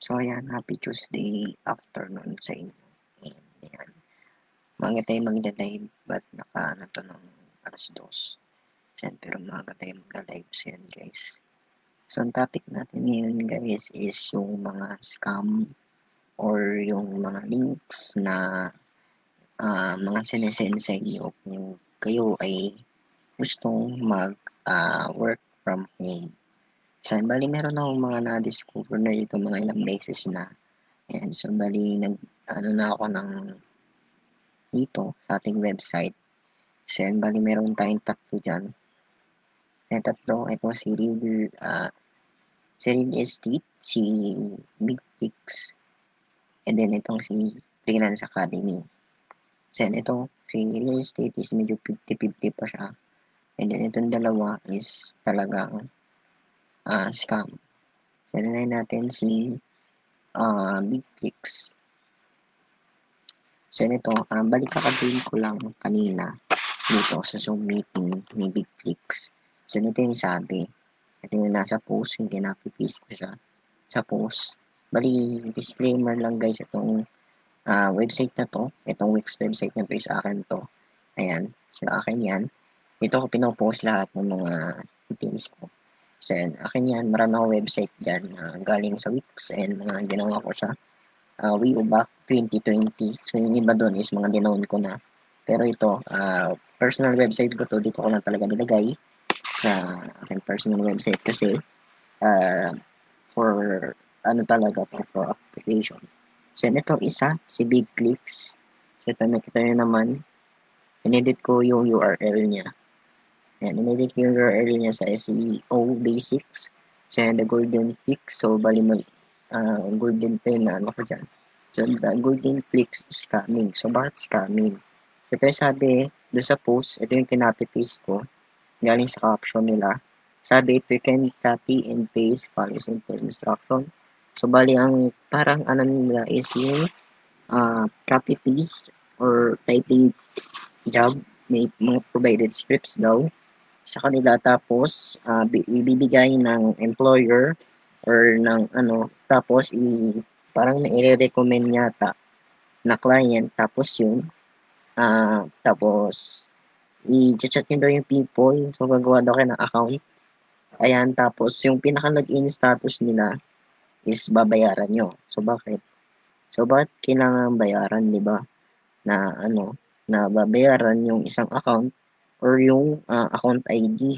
So, ayan, happy Tuesday afternoon sa inyo. Ayan, maaga tayo magla-live, but naka, to ng alas 2. Ayan, pero maaga tayo magla-live. So, yan, guys. So, ang topic natin ngayon, guys, is yung mga scam or yung mga links na mga sinesend sa inyo kung kayo ay gustong work from home. So, bali, meron akong mga na-discover na dito mga ilang beses na. Ayan, so bali, na ako ng dito sa ating website. So, yan, bali, meron tayong tatlo dyan. Yung tatlo, ito si Real Estate, si Big Fix, and then itong si Freelance Academy. So, yan, ito, si Real Estate is medyo 50-50 pa siya. And then, itong dalawa is talagang scam. So, yan natin si Big Fix. So, nito, balik kakabili ko lang kanina dito sa Zoom meeting ni Big Flix. So, nito yung sabi. Ito yung nasa post, yung kinapipis ko siya sa post. Bali, disclaimer lang guys, itong website na to, itong Wix website na to is akin to. Ayan, so akin yan. Dito ko pinopost lahat ng mga details ko. So, akin yan, marami akong website dyan galing sa Wix and mga ginawa ko siya way back 2020. So, yung iba doon is mga dinown ko na. Pero ito, personal website ko to, dito ko lang talaga nilagay sa aking personal website kasi uh, for ano talaga to, for application. So, ito isa, si Big Clicks. So, ito nakita nyo naman, inedit ko yung URL niya. Ayan, inedit ko yung URL niya sa SEO Basics. So, the Golden Fix. So, bali mag, Golden Pen na ano ko dyan. So, the Golden Fix is coming. So, bakit scamming? So, pero sabi, doon sa post, ito yung pinapipis ko, galing sa caption nila. Sabi, we can copy and paste values into instruction. So, bali, ang parang ano nila is yung copy paste or typing job. May mga provided scripts daw sa kanila tapos ibibigay ng employer or ng ano tapos parang nire-recommend yata na client tapos yun tapos i-chat nyo daw yung people so gagawa daw kayo ng account ayan tapos yung pinaka login status nila is babayaran nyo so bakit kailangan bayaran di ba na ano na babayaran yung isang account or yung account ID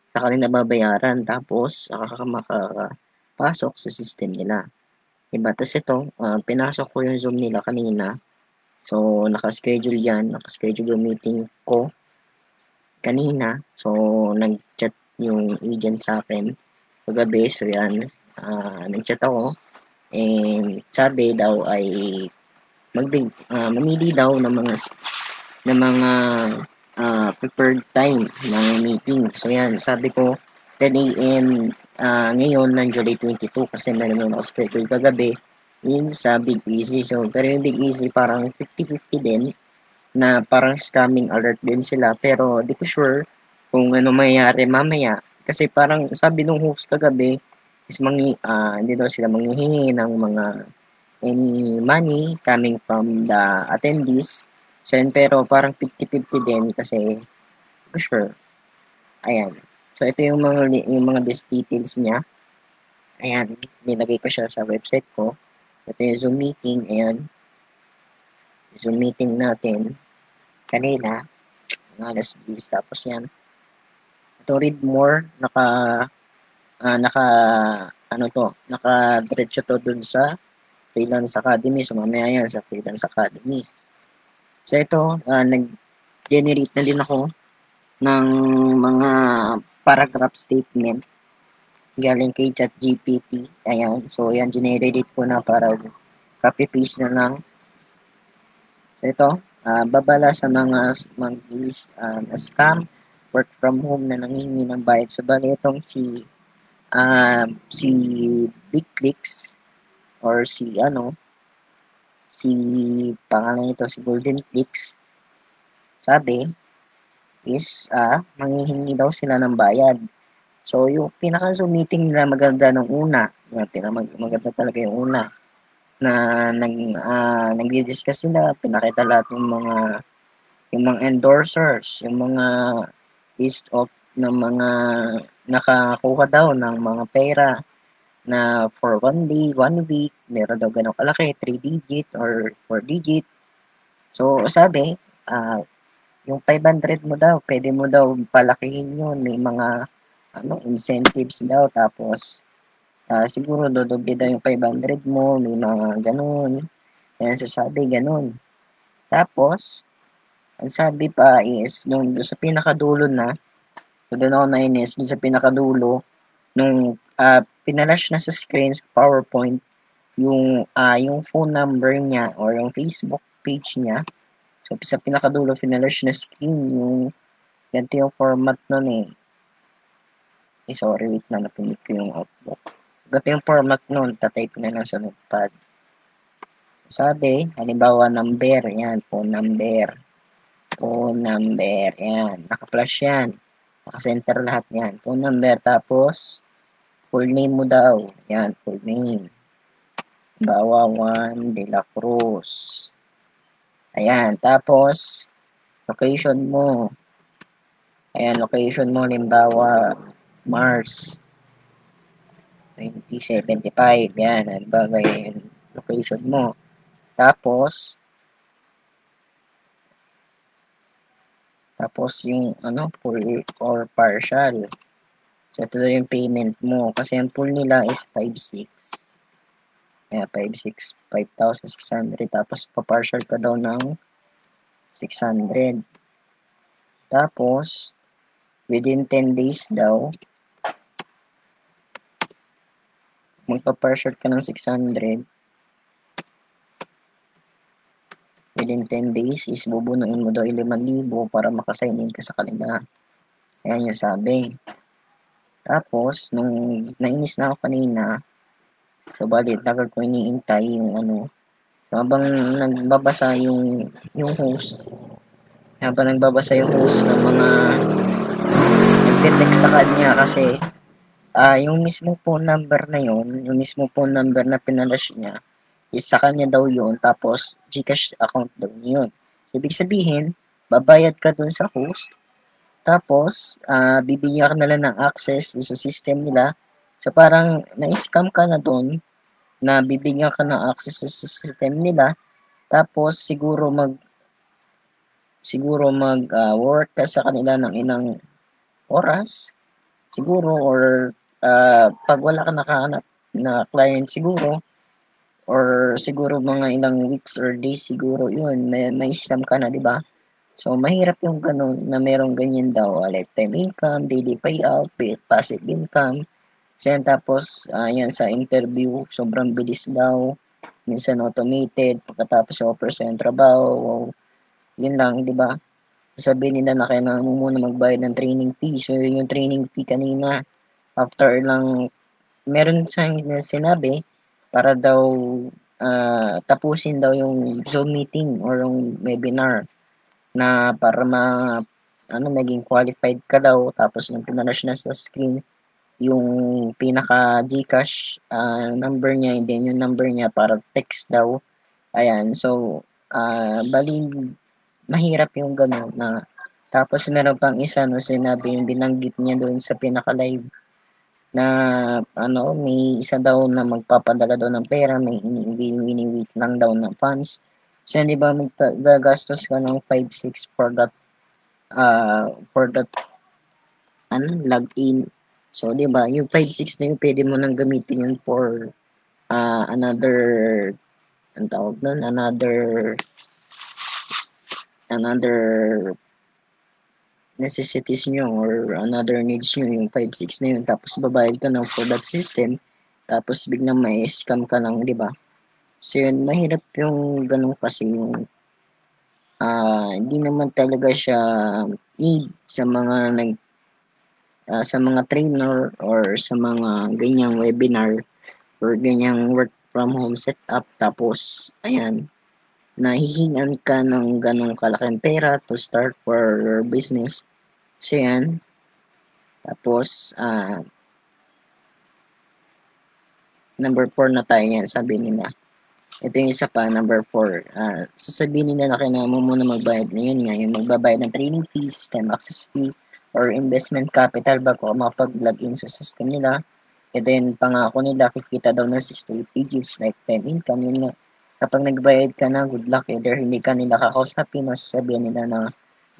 sa kanila babayaran tapos makakapasok sa system nila. Diba? Tapos ito, pinasok ko yung Zoom nila kanina. So, nakaschedule yan. Nakaschedule yung meeting ko kanina. So, nag-chat yung agent sa akin kagabi. So, yan. Nag-chat ako. And sabi daw ay mamili daw ng mga prepared time ng meeting. So yan, sabi ko 10 a.m. Ngayon ng July 22 kasi meron ako schedule kagabi yun sa Big Easy. So, pero yung Big Easy parang 50-50 din na parang scamming alert din sila pero di ko sure kung ano mayayari mamaya kasi parang sabi nung host kagabi is hindi daw sila manghihingi ng mga any money coming from the attendees. So, pero parang 50-50 din kasi for sure. Ayan. So, ito yung mga details niya. Ayan. Nilagay ko siya sa website ko. So, ito yung Zoom meeting. Ayan. Zoom meeting natin. Kanina. Alas 10. Tapos yan. To read more, naka-diretso to dun sa Freelance Academy. So, mamaya yan sa Freelance Academy. So, ito, nag-generate na din ako ng mga paragraph statement galing kay ChatGPT. Ayan. So, yan, generate ko na para copy-paste na lang. So, ito, babala sa mga scam, work from home na nangingi ng bayad. So, bali itong si Big Clicks or si pangalan ito, si Golden Clicks, sabi is, manghihingi daw sila ng bayad. So, yung pinaka-Zoom meeting nila maganda nung una, yan, maganda talaga yung una, na nagdi-discuss sila, pinakita lahat yung mga endorsers, yung mga list of ng mga nakakuha daw ng mga pera na for 1 day, 1 week, meron daw ganun kalaki, 3 digit or 4 digit. So, sabi, yung 500 mo daw, pwede mo daw palakihin yun. May mga incentives daw. Tapos, siguro dodoble daw yung 500 mo. May mga ganun. Yan sasabi, ganun. Tapos, ang sabi pa is, nung doon sa pinakadulo na, so doon ako nainis, doon sa pinakadulo, nung pinalash na sa screen, sa PowerPoint, yung phone number niya or yung Facebook page niya. So, sa pinakadulo, pinalash na screen yung ganito yung format nun eh. Sorry, wait na, napindot ko yung Outlook. Ganito yung format nun, tatype na lang sa notepad. Sabi, halimbawa number, yan, phone number, yan, naka-flash yan, naka-center lahat yan, phone number, tapos, full name mo daw, yan, full name, halimbawa, Juan de la Cruz, ayan, tapos, location mo, ayan, location mo, halimbawa, Mars, 2075, yan, halimbawa, yung location mo, tapos yung full or partial. So, ito yung payment mo. Kasi ang full nila is 5,600. Kaya 5,600, 5,600. Tapos, pa-partial ka daw ng 600. Tapos, within 10 days daw, magpa-partial ka ng 600. Within 10 days is bubunuin mo daw 5,000 para makasign in ka sa kanila. Ayan yung sabi. Tapos, nung nainis na ako kanina, so bali, tagal ko iniintay yung so, habang nagbabasa yung host, ng mga nagte-text sa kanya kasi yung mismong phone number na yon, yung mismong phone number na pinalash niya, is sa kanya daw yun, tapos Gcash account daw yun. So, ibig sabihin, babayad ka dun sa host, tapos bibigyan ka nila ng access sa system nila. So, parang na-scam ka na dun, na bibigyan ka ng access sa system nila, tapos siguro work ka sa kanila ng ilang oras, siguro, or pag wala ka nakahanap na client siguro, or siguro mga ilang weeks or days siguro, yun, may scam ka na, di ba? So, mahirap yung ganun, na merong ganyan daw, lifetime income, daily payout, passive income. So, yan, tapos, yan, sa interview, sobrang bilis daw, minsan automated, pagkatapos offer sa yung trabaho, wow, yun lang, di ba? Sabihin nila na kailangan mo muna magbayad ng training fee. So, yun yung training fee kanina. After lang, meron siyang sinabi para daw tapusin daw yung Zoom meeting or yung webinar na para maging qualified ka daw. Tapos, nung pinalash na sa screen, yung pinaka Gcash number niya, and then yung number niya para text daw. Ayan, so, bali, mahirap yung gano'n na tapos meron pang isa no sinabi yung binanggit niya doon sa pinaka-live na may isa daw na magpapadala daw ng pera, may ini-wait lang daw ng funds. So, di ba gagastos ka ng 5,600 for that login. So, di ba, yung 5,600 na yun, pwede mo nang gamitin yun for another, ang tawag nun, another necessities nyo or another needs nyo, yung 5,600 na yun, tapos babayad ka na for that system, tapos biglang may scam ka lang, di ba? So yun, mahirap yung ganun kasi yung hindi naman talaga siya need sa mga sa mga trainer or sa mga ganyang webinar or ganyang work from home setup, tapos ayan, nahihingan ka ng ganong kalaking pera to start for your business. So yan, Tapos, number 4 na tayo yan, sabi nila. Ito yung isa pa, number 4. Sasabihin nila na kailangan mo muna magbayad na yun nga, yung magbabayad ng training fees, time access fee, or investment capital bago makapag-login sa system nila. And then, pangako nila, kikita daw ng 6 to 8 digits, lifetime income. Yun nga, kapag nagbayad ka na, good luck. Either hindi ka nila kakausapin o sasabihin nila na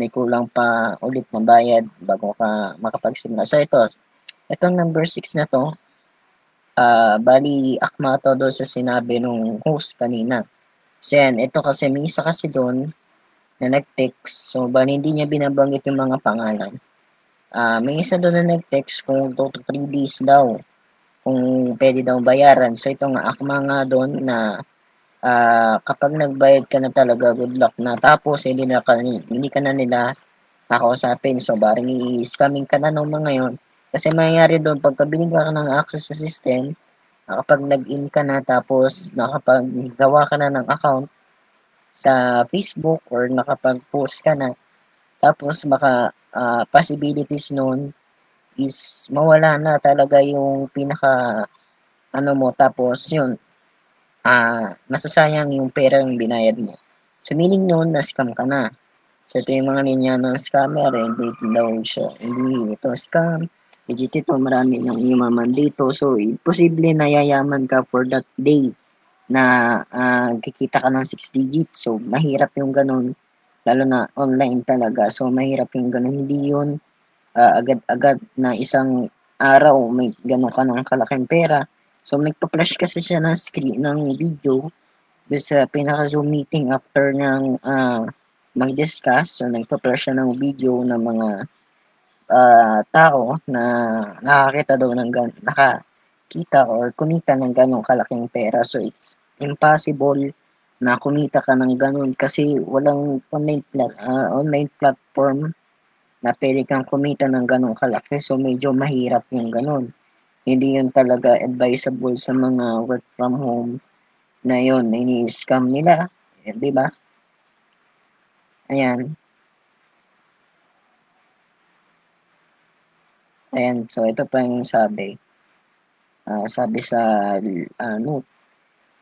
may kulang pa ulit na bayad bago ka makapagsimula. So, itong number 6 na to, bali, akma to doon sa sinabi nung host kanina. So, yan, ito kasi, may isa kasi doon na nag-text. So, bali, hindi niya binabanggit yung mga pangalan. May isa doon na nag-text kung 2 to 3 days daw kung pwede daw bayaran. So, ito nga, akma nga doon na kapag nagbayad ka na talaga, good luck na. Tapos, hindi ka na nila kakausapin. So, baring i-scamming ka na nung mga ngayon. Kasi mangyayari doon, pagka binigyan ka ng access sa system, kapag log-in ka na tapos nakapaggawa ka na ng account sa Facebook or nakapag-post ka na, tapos baka possibilities noon is mawala na talaga yung pinaka ano mo, tapos yun, masasayang yung pera yung binayad mo. So meaning noon, na-scam ka na. So ito yung mga linya ng scammer, hindi daw siya, hindi ito scam, legit ito, marami nang yumaman dito. So, posible na yayaman ka for that day na kikita ka ng 6 digits. So, mahirap yung ganun. Lalo na online talaga. So, mahirap yung ganun. Hindi yun agad-agad na isang araw may ganun ka ng kalaking pera. So, nagpa-flash kasi siya ng screen ng video doon sa pinaka-Zoom meeting after ng mag-discuss. So, nagpa-flash siya ng video ng mga tao na nakakita daw ng nakakita or kumita ng ganong kalaking pera. So, it's impossible na kumita ka ng ganun kasi walang online platform na pwede kang kumita ng ganong kalaki. So, medyo mahirap yung ganun. Hindi yun talaga advisable sa mga work from home na yun, ini-scam nila. Di ba? Ayan. Ayan. So, ito pa yung sabi. Sabi sa note,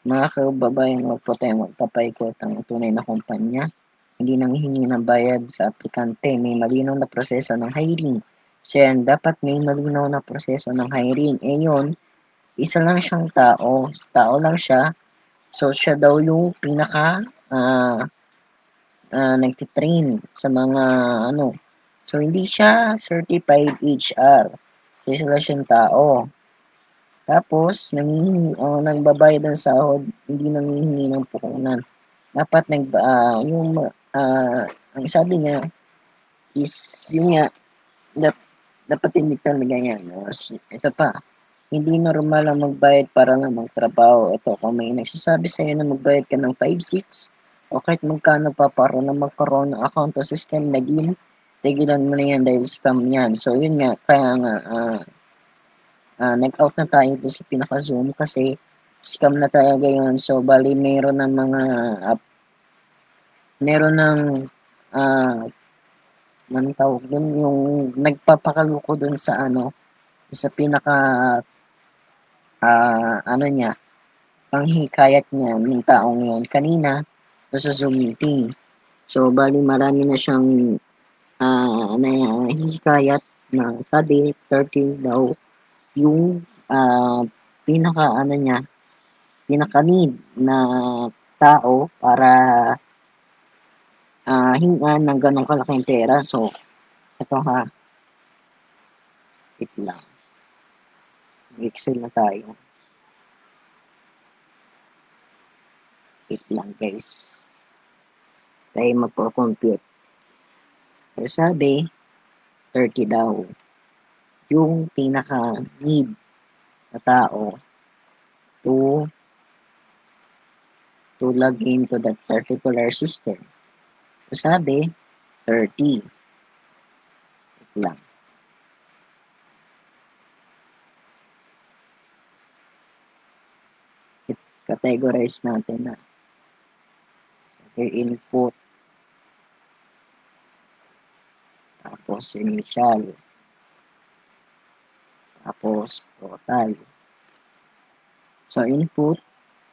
mga kababayan, huwag po tayong magpapaikot ang tunay na kumpanya. Hindi nanghihingi ng bayad sa aplikante. May malinaw na proseso ng hiring. So yan, dapat may malinaw na proseso ng hiring. Yun, isa lang siyang tao. Tao lang siya. So siya daw yung pinaka nagtitrain sa mga ano. So hindi siya certified HR. So isa lang siyang tao. Tapos, nagbabayad ng sahod, hindi nanghihingi ng puhunan. Dapat ang sabi niya is, yun nga, dapat hindi talaga yan. Ito pa, hindi normal ang magbayad para lang magtrabaho. Ito, kung may nagsasabi sa'yo na magbayad ka ng 5-6, o kahit magkano pa para na magkaroon ng account o system login, tigilan mo na yan dahil scam yan. So, yun nga, kaya nga, nag-out na tayo doon sa pinaka-Zoom kasi scam na talaga yun. So, bali, meron ng, ng tawag dun, yung nagpapakaluko dun sa sa pinaka, ano niya, panghikayat niya, yung taong yun, kanina, doon sa Zoom meeting. So, bali, marami na siyang, hikayat na sabi, 30 daw, yung, pinaka, niya, pinaka-need na tao para hingan ng ganong kalaking pera. So, ito ha, wait lang. Excel na tayo. Wait lang guys. Tayo magpo-compute. So, sabi, 30 daw. Yung pinaka-need na tao to log into that particular system. So, sabi, 30. Wait lang. Categorize natin na. Okay, input. Tapos, initial. Tapos, total. So, input,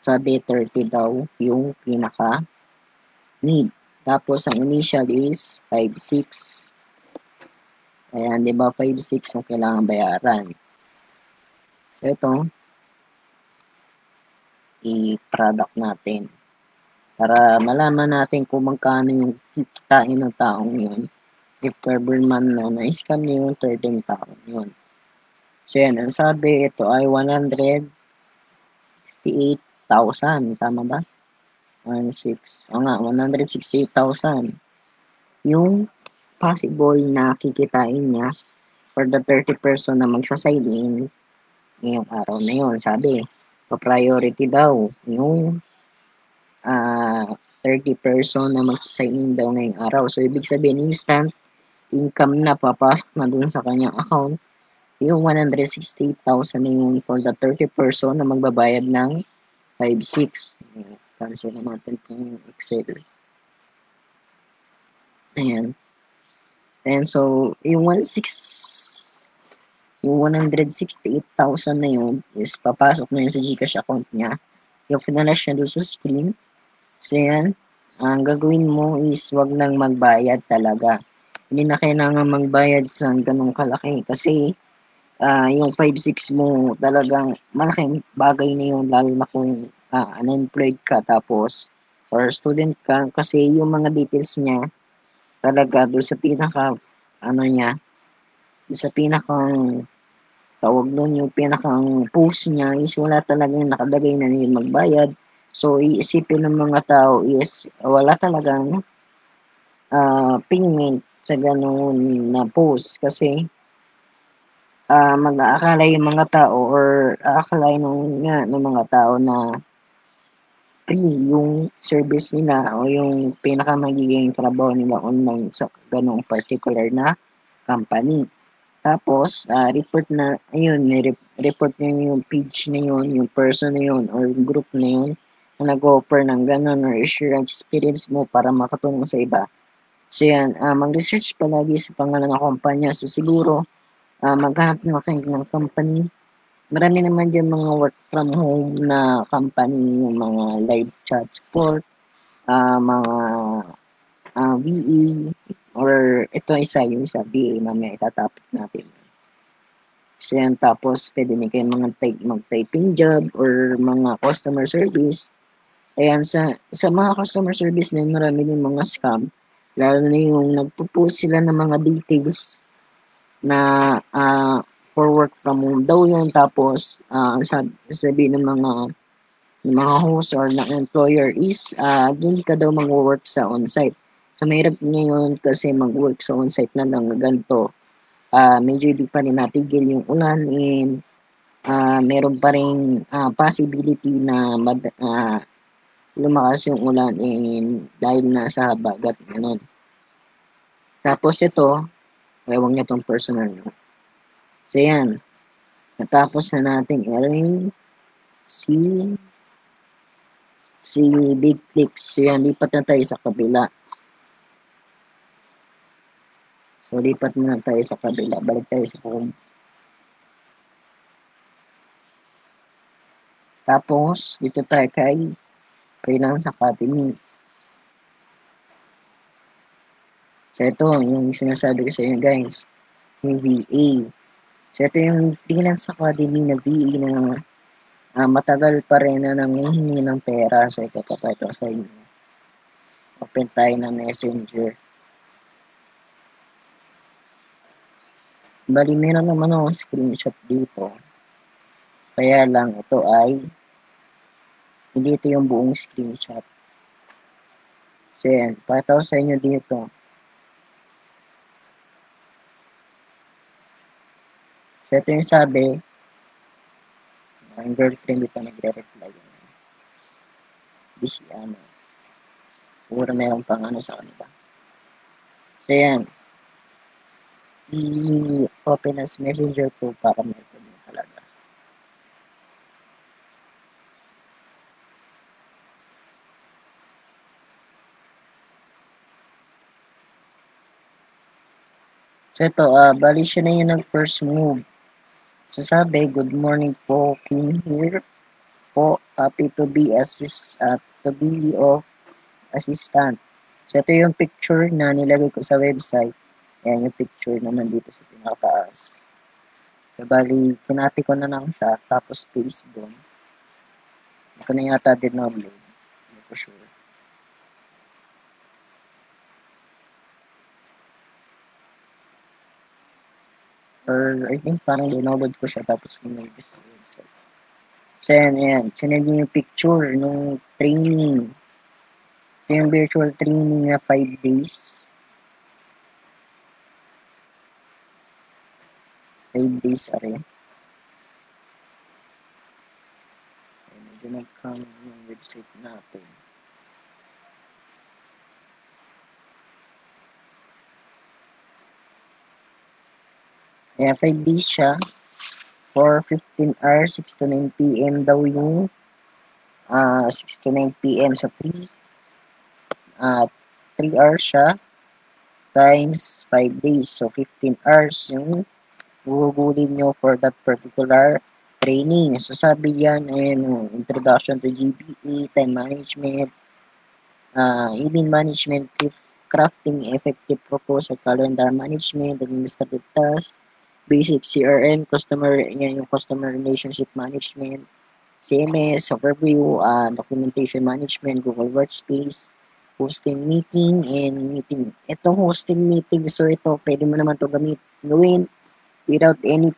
sabi 30 daw yung pinaka-need. Tapos, ang initial is 5,600. Ayan, di ba 5,600 ang kailangan bayaran. So, ito, i-product natin. Para malaman natin kung magkano yung kitain ng taong yun. If ever man na na-scam niya yung 13 taong yun. So, yan, ang sabi, ito ay 168,000. Tama ba? 1,600. O nga, 168,000. Yung possible na kikitain niya for the 30 person na magsa-sign in ngayong araw na yun. Sabi, pa-priority daw yung 30 person na magsa-sign in daw ngayong araw. So, ibig sabihin, instant income na papasok na dun sa kanyang account yung 168,000 na yun for the 30 person na magbabayad ng 5,600. Cancel natin itong Excel. Ayan. And so, yung 168,000 na yun is papasok na yun sa GCash account niya. Yung finalash niya doon sa screen. So, yan. Ang gagawin mo is wag nang magbayad talaga. Hindi na kailangan magbayad sa ganong kalaki kasi yung 5,600 mo talagang malaking bagay na yun lalo na kung unemployed ka tapos or student ka kasi yung mga details niya talaga doon sa pinaka niya doon sa pinakang tawag doon yung pinakang post niya is wala talagang nakalagay na yun magbayad. So iisipin ng mga tao is wala talagang payment sa ganun na post kasi mag-aakala yung mga tao or aakalain ng mga tao na free yung service nila o yung pinaka magiging trabaho nila online sa ganong particular na company. Tapos, report na, ayun, report nyo yung page na yun, yung person na yun, or group na yun, na nag-offer ng ganon or share experience mo para makatulong sa iba. So yan, mag-research palagi sa pangalan ng kumpanya. So siguro, maghanap na kayo ng company. Marami naman dyan mga work from home na company, yung mga live chat support, mga VA, or ito isa, yung isa, VA, mamaya itatapit natin. So yan, tapos pwede na kayo mag-typing job or mga customer service. Ayan, sa mga customer service na yun, marami din mga scam. Lalo na yung nagpo-post sila ng mga details na for work from home daw yun. Tapos, sabi ng mga host or ng employer is doon ka daw mag-work sa on-site. So, mahirap ngayon kasi mag-work sa on-site na lang ganito. Medyo hindi pa rin natigil yung ulan and meron pa rin possibility na lumakas yung ulan and dahil nasa bagat ganun. Tapos ito, ewan niya tong personal. So yan, natapos na natin i-arrange si Big Flix. So yan, lipat na tayo sa kabila. So lipat na tayo sa kabila. Balik tayo sa home. Tapos, dito tayo kay Freelance Academy. So ito, yung sinasabi ko sa inyo guys, yung VA. So ito yung Freelance Academy na VA na matagal pa rin na nanghihingi ng pera. So ito papayto sa inyo. Open tayo ng Messenger. Bali, meron naman ako screenshot dito. Kaya lang, ito ay hindi ito yung buong screenshot. So yan, pakita ko sa inyo dito. So ito yung sabi, ang girlfriend dito nagre-reply. Di si ano. Siguro meron pang ano sa kanila. So yan, i-open as messenger to para meron mo talaga. So ito, bali siya na yung nag-first move. So sabi, good morning po, Kim here po, happy to be to be of assistant. So ito yung picture na nilagay ko sa website. Ayan yung picture naman dito sa pinakataas. So bali, kinati ko na lang siya, tapos paste doon. Hindi ko na yata din-upload. Hindi ko sure. Or I think parang download ko siya tapos kinulog sa website. So yan. Sinend yung picture nung training. Ito yung virtual training na 5 days. 5 days are. Medyo nag-come yung website natin. Kaya 5 days siya. For 15 hours, 6 to 9 p.m. daw yung 6 to 9 p.m. So 3 hours siya times 5 days. So 15 hours yung huhulin nyo for that particular training. So sabi yan, introduction to GPA, time management, email management, crafting effective proposal, calendar management, administrative tasks, basic CRM, yan yung customer relationship management, CMS, overview, documentation management, Google Workspace, hosting meeting, and meeting. Itong hosting meeting, so ito, pwede mo naman ito gawin without any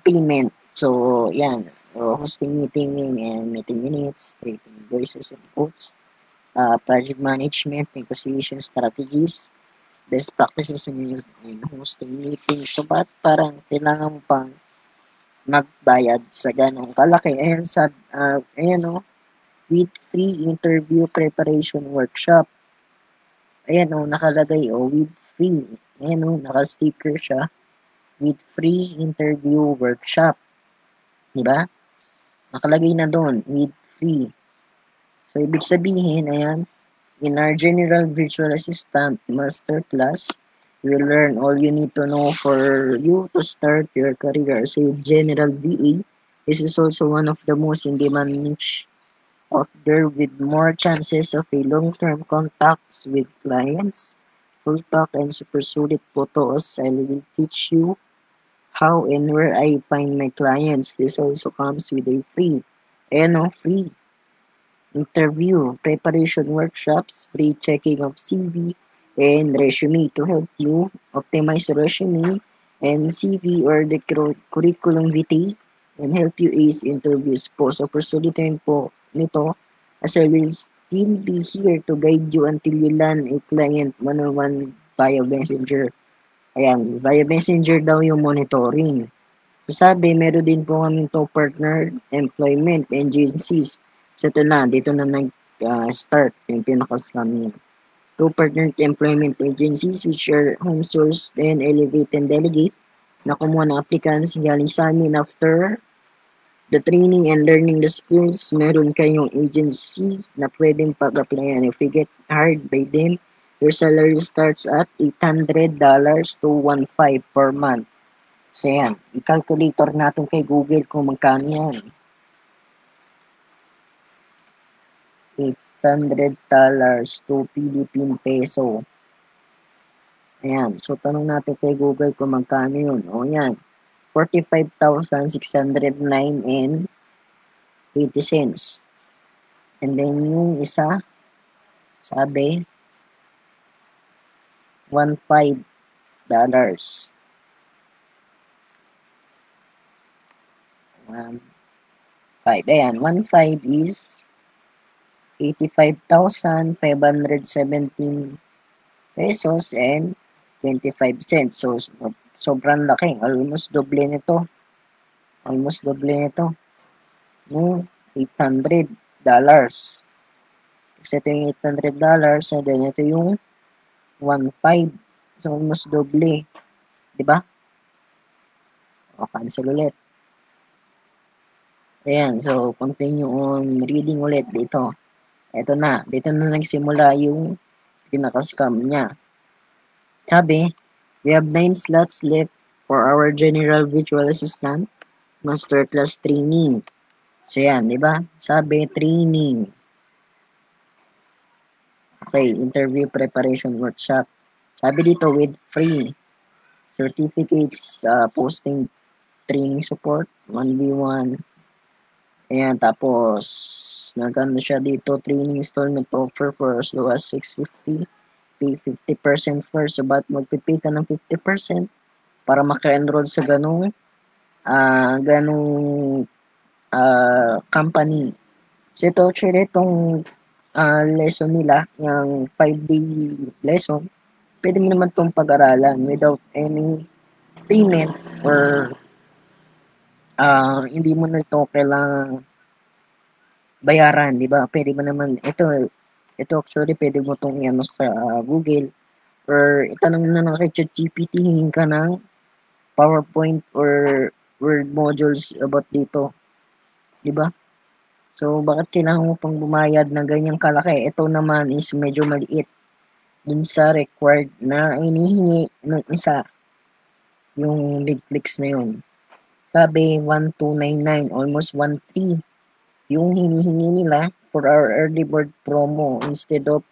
payment. So, yan. Hosting meeting and meeting minutes, creating voices and quotes, project management, negotiation strategies, best practices in hosting meetings. So, ba't parang kailangan mo pang magbayad sa ganong kalaki? Ayan o, with free interview preparation workshop. Ayan o, nakalagay o, with free. Ayan o, naka-sticker siya. With free interview workshop. Diba? Nakalagay na doon, with free. So, ibig sabihin, ayan, in our General Virtual Assistant Masterclass, you will learn all you need to know for you to start your career as a General VA. This is also one of the most in-demand niche out there with more chances of a long-term contacts with clients. Full talk and super solid photos. I will teach you how and where I find my clients. This also comes with a free interview preparation workshops, free checking of CV and resume to help you optimize resume and CV or the curriculum vitae and help you ace interviews po. So pursulitin po nito as I will still be here to guide you until you land a client one-on-one via messenger. Ayan, via messenger daw yung monitoring. So sabi, meron din po kaming top partner employment agencies. So ito na, dito na nag-start yung pinaka-slam niya. Top partner employment agencies which are home source and elevate and delegate na kumuha ng applicants galing sa amin after the training and learning the skills. Meron kayong agency na pwedeng pag-applyan. If you get hired by them, your salary starts at $800 to 1.5 per month. So yan, i-calculator natin kay Google kung magkano yan. $800 to Philippine peso. Ayan, so tanong natin kay Google kung magkano yun. O yan, 45,609 and 80 cents. And then yung isa, sabi, $1.5. Ayan, 1.5 is 85,517 pesos and 25 cents. So, sobrang laki. Almost doble nito. No, $800. Kasi ito yung $800 and then ito yung 1.5. So, almost doble. Diba? O, cancel ulit. Ayan. So, continue on reading ulit dito. Ito na. Dito na nagsimula yung pinaka-scam niya. Sabi, we have 9 slots left for our general virtual assistant. Masterclass training. So yan, di ba? Sabi, training. Okay, interview preparation workshop. Sabi dito, with free certificates, posting training support, 1v1. Ayan, tapos, nagano siya dito, training installment offer for as low as 650. Pay 50% first. So, ba't magpipay ka ng 50% para maka-enroll sa ganong company. So, ito, actually, itong lesson nila, yung 5-day lesson, pwede mo naman itong pag-aralan without any payment or hindi mo na ito kailangang bayaran, di ba? Pwede mo naman, ito actually, pwede mo itong i-ano sa Google or itanong na lang kay ChatGPT, hingin ka ng PowerPoint or Word modules about dito, di ba? So, bakit kailangan mo pang bumayad ng ganyang kalaki? Ito naman is medyo maliit dun sa required na inihingi ng isa, yung big clicks na yun. Sabi, 1,299, almost 1,300 yung hinihingi nila for our early bird promo instead of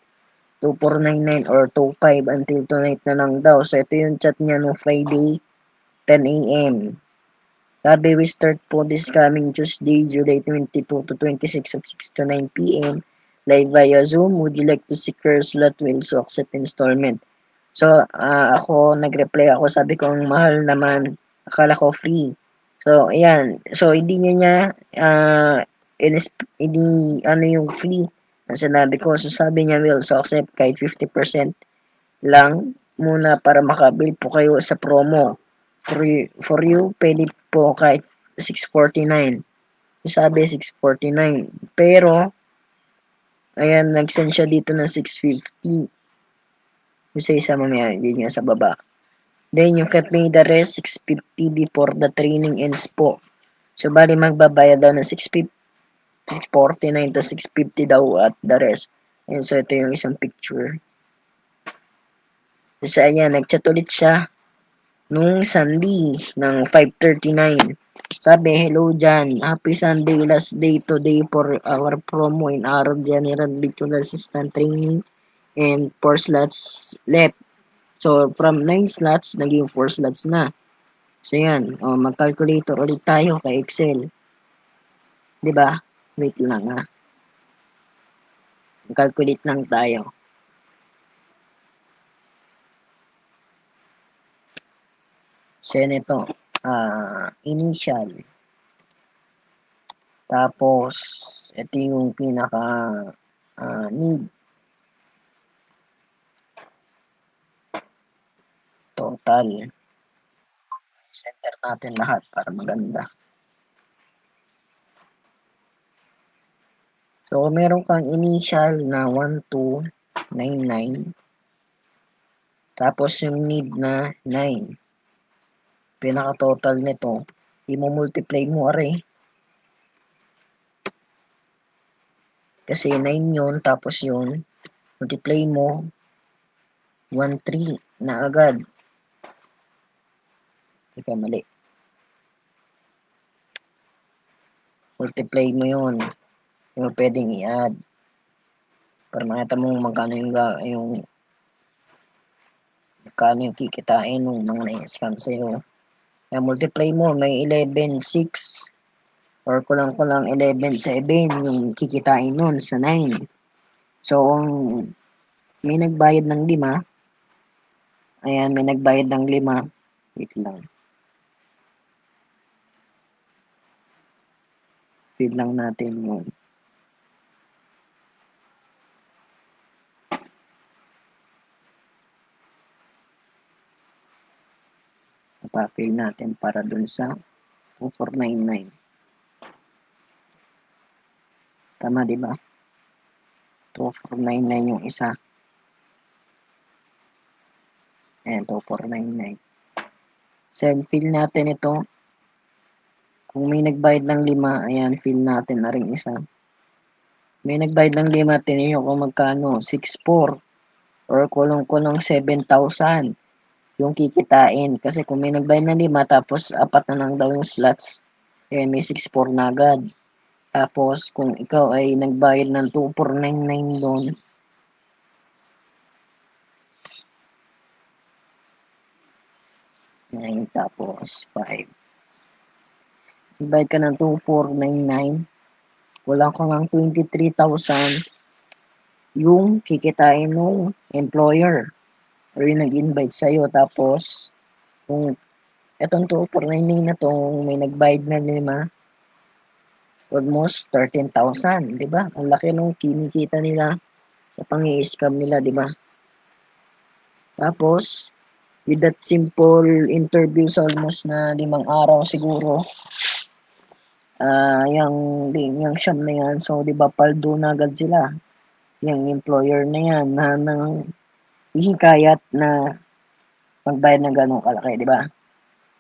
2,499 or 2,500 until tonight na lang daw. So, ito yung chat niya no Friday, 10 a.m. Sabi, we start po this coming Tuesday, July 22 to 26 at 6 to 9 p.m. live via Zoom. Would you like to secure slot? Will also accept installment. So, ako, nag-reply ako, sabi ko, ang mahal naman, akala ko free. So, ayan. So, hindi niya, hindi, ano yung free na sinabi ko. So, sabi niya, will also accept kahit 50% lang muna para makabil po kayo sa promo. For you, pwede po kahit 649. So, sabi 649. Pero, ayan, nag-send siya dito ng 650. Kasi isa mangyari din niya sa baba. Then, you can pay the rest 650 before the training ends po. So, bali magbabayad daw ng 650, 649 to 650 daw at the rest. And so, ito yung isang picture. Kasi ayan, nagchat ulit siya nung Sunday ng 5:39. Sabi, hello Jan, happy Sunday, last day today for our promo in our general virtual assistant training and 4 slots left. So, from 9 slots, naging 4 slots na. So, yan. Mag-calculator ulit tayo kay Excel. Diba? Wait lang ha. Mag-calculate lang tayo. So, yan ito. Initial. Tapos, ito yung pinaka need. Total. Center natin lahat para maganda. So, meron kang initial na 1,299. Tapos, yung need na 9. Pinaka-total nito, i-multiply mo aray. Kasi 9 yun, tapos yun, multiply mo, 1,300 na agad. Ika, mali. Multiply mo yun. Hindi mo pwedeng i-add. Para makita mo magkano yung kikitain ng mga na-scam sa'yo. Kaya multiply mo, may 11,600 or kulang-kulang 11,700 yung kikitain nun sa 9. So, may nagbayad ng 5, ayan, may nagbayad ng 5, wait lang. Feed lang natin yun. Pa-fill natin para dun sa 2499. Tama, di ba? 2499 yung isa. Ayan, 2499. Send, fill natin ito. Kung may nagbayad ng 5, ayan, fill natin na rin isa. May nagbayad ng 5, tiniyo kung magkano, 6,400 or kulong-kulong 7,000 yung kikitain. Kasi kung may nagbayad ng 5, tapos 4 na lang daw yung slots, may 6.4 na agad. Tapos, kung ikaw ay nagbayad ng 2,499 doon, tapos 5. Nagbayad ka ng 2,499, wala ko lang 23,000 yung kikitain ng employer or yung nag-invite sa'yo. Tapos, kung etong 2,499 na to, may nagbayad na 5, almost 13,000, di ba? Ang laki nung kinikita nila sa pang-i-scam nila, di ba? Tapos, with that simple interview sa almost na 5 araw siguro, yung siyam na yan, so di ba paldo na agad sila. Yung employer na yan na nang ihikayat na magbayad ng ganong kalaki, di ba?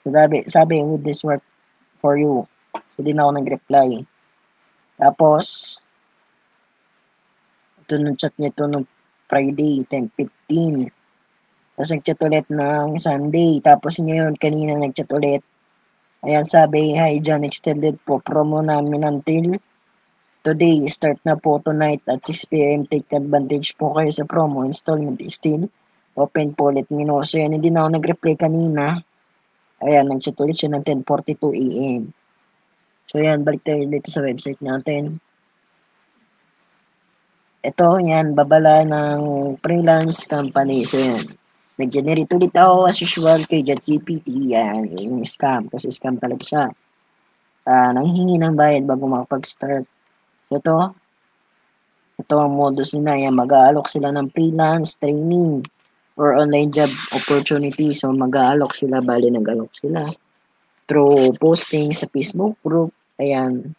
So sabi, with this work for you. So di na ako nag-reply. Tapos, ito nung chat niya ito nung Friday, 10:15. Tapos nag-chat ulit ng Sunday. Tapos ngayon, kanina nag-chat ulit. Ayan, sabi, hi John, extended po promo namin until today. Start na po tonight at 6 p.m. Take advantage po kayo sa promo. Installment is still open po. Let me know. So yan, hindi na ako nag-reply kanina. Ayan, nag-chat ulit siya ng 10:42 a.m. So yan, balik tayo dito sa website natin. Ito, yan, babala ng freelance company. So yan, nag-generate ulit ako as usual kay ChatGPT. Yan, yung scam. Kasi scam talaga siya. Nanghihingi ng bayad bago makapag-start. So ito ang modus nila. Yan, mag-aalok sila ng freelance training or online job opportunity. So mag-aalok sila, bali nag-aalok sila through posting sa Facebook group. Ayan.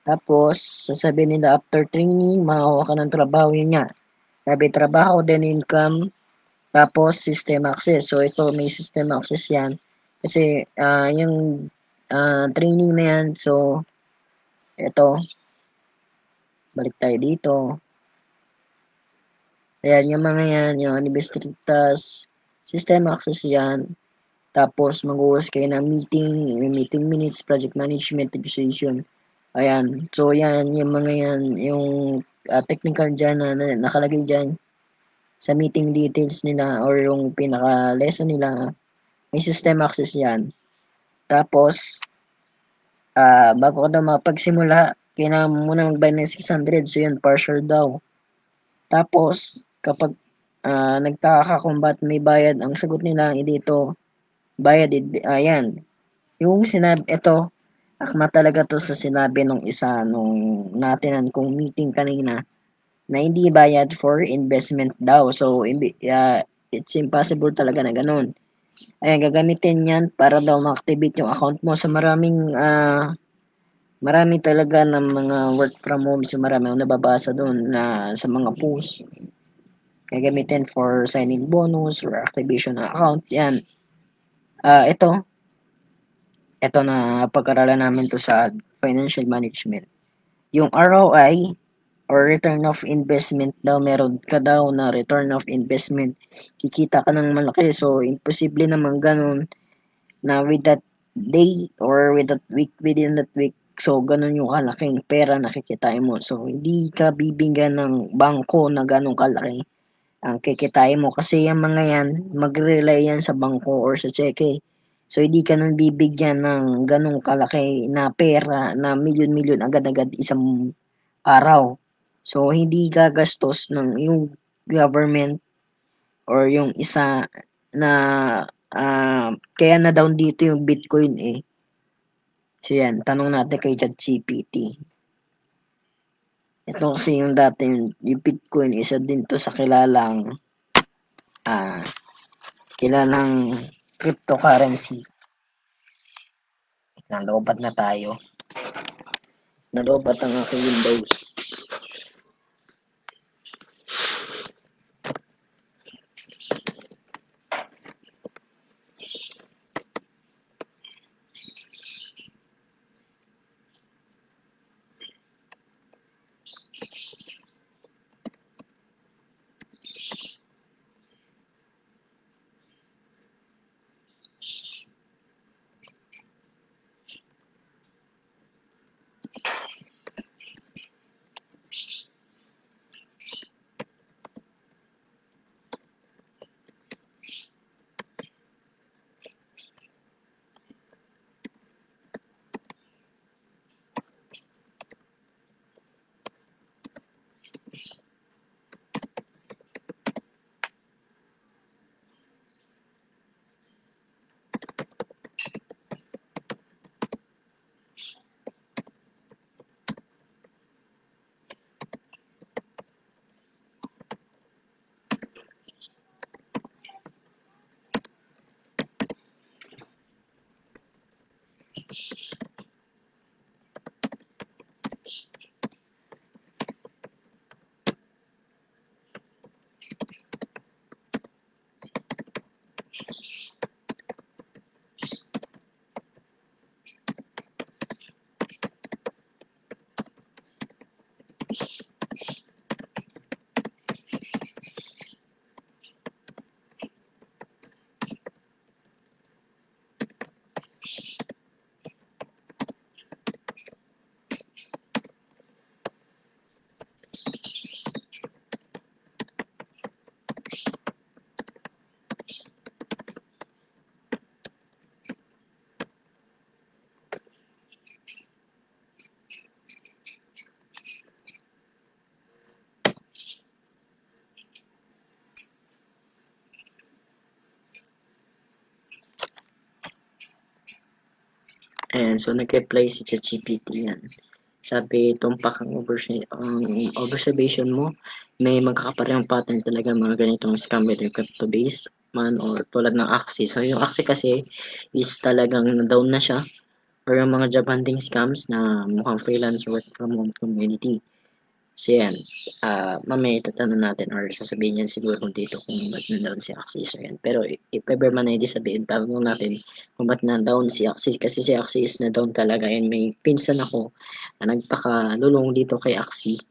Tapos, sasabihin nila after training, makakuha ka ng trabaho. Yun nga. Sabi, trabaho, then income, tapos system access. So, ito, may system access yan. Kasi, yung training na yan, so, ito, balik tayo dito. Ayan, yung mga yan, yung University Task, system access yan. Tapos, mag-uwas kayo ng meeting minutes, project management, negotiation. Ayan. So, yan, yung mga yan, yung technical dyan na nakalagay dyan sa meeting details nila or yung pinaka-lesson nila, may system access yan. Tapos, bago ka daw makapagsimula, kailangan mo muna magbayad ng 600. So, yun, partial daw. Tapos, kapag nagtaka ka kung ba't may bayad, ang sagot nila, dito, bayad, ayan. Yung sinabi, ito, akma talaga to sa sinabi nung isa nung natinan kong meeting kanina na hindi bayad for investment daw. So, it's impossible talaga na ganun. Ayan, gagamitin yan para daw ma-activate yung account mo sa marami talaga ng mga work from home. So, marami akong nababasa doon na sa mga post. Gagamitin for signing bonus or activation ng account. Yan. Ito na pag-aralan namin to sa financial management. Yung ROI or return of investment daw, meron ka daw na return of investment. Kikita ka ng malaki. So, imposible naman ganun na with that day or with that week, within that week, so ganun yung kalaking pera na kikitain mo. So, hindi ka bibigyan ng bangko na ganun kalaki ang kikitain mo kasi yung mga yan, mag-rely yan sa bangko or sa cheque. So, hindi ka nang bibigyan ng ganong kalaki na pera na milyon-milyon agad-agad isang araw. So, hindi gagastos ng yung government or yung isa na kaya na down dito yung Bitcoin eh. So, yan. Tanong natin kay ChatGPT. Ito kasi yung dati yung Bitcoin, isa din to sa kilalang cryptocurrency. Nalobat na tayo. Nalobat ang aking Windows. Ayan, so nag-reply si ChatGPT yan. Sabi, tumpak ang observation mo, may magkakaparehong pattern talaga mga ganitong scam whether crypto base man or tulad ng Axie. So yung Axie kasi is talagang na-down na siya or yung mga job hunting scams na mukhang freelance work from home community. So yan, mamaya itatanong natin or sasabihin niyan siguro kung dito kung ba't na-down si Axie. So yan, pero if ever man ay di sabihin, tanong natin kung ba't na-down si Axie. Kasi si Axie is na-down talaga and may pinsan ako na nagpakalulong dito kay Axie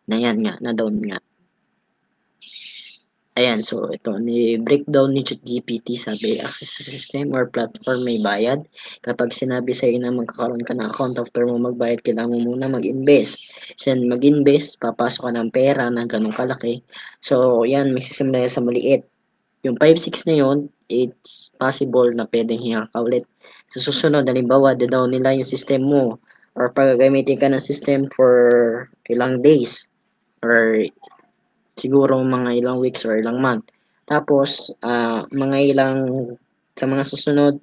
na yan nga, na-down nga. Ayan, so ito, ni-breakdown ni ChatGPT, sabi, access sa system or platform may bayad. Kapag sinabi sa'yo na magkakaroon ka ng account after mo magbayad, kailangan mo muna mag-invest. Then mag-invest, papasok ka ng pera na ganun kalaki. So, yan, may sisimula sa maliit. Yung 5-6 na yun, it's possible na pwedeng hinga ka ulit. Sa susunod, halimbawa, down nila yung system mo or pag-gamitin ka ng system for ilang days or siguro mga ilang weeks or ilang month. Tapos, mga ilang, sa mga susunod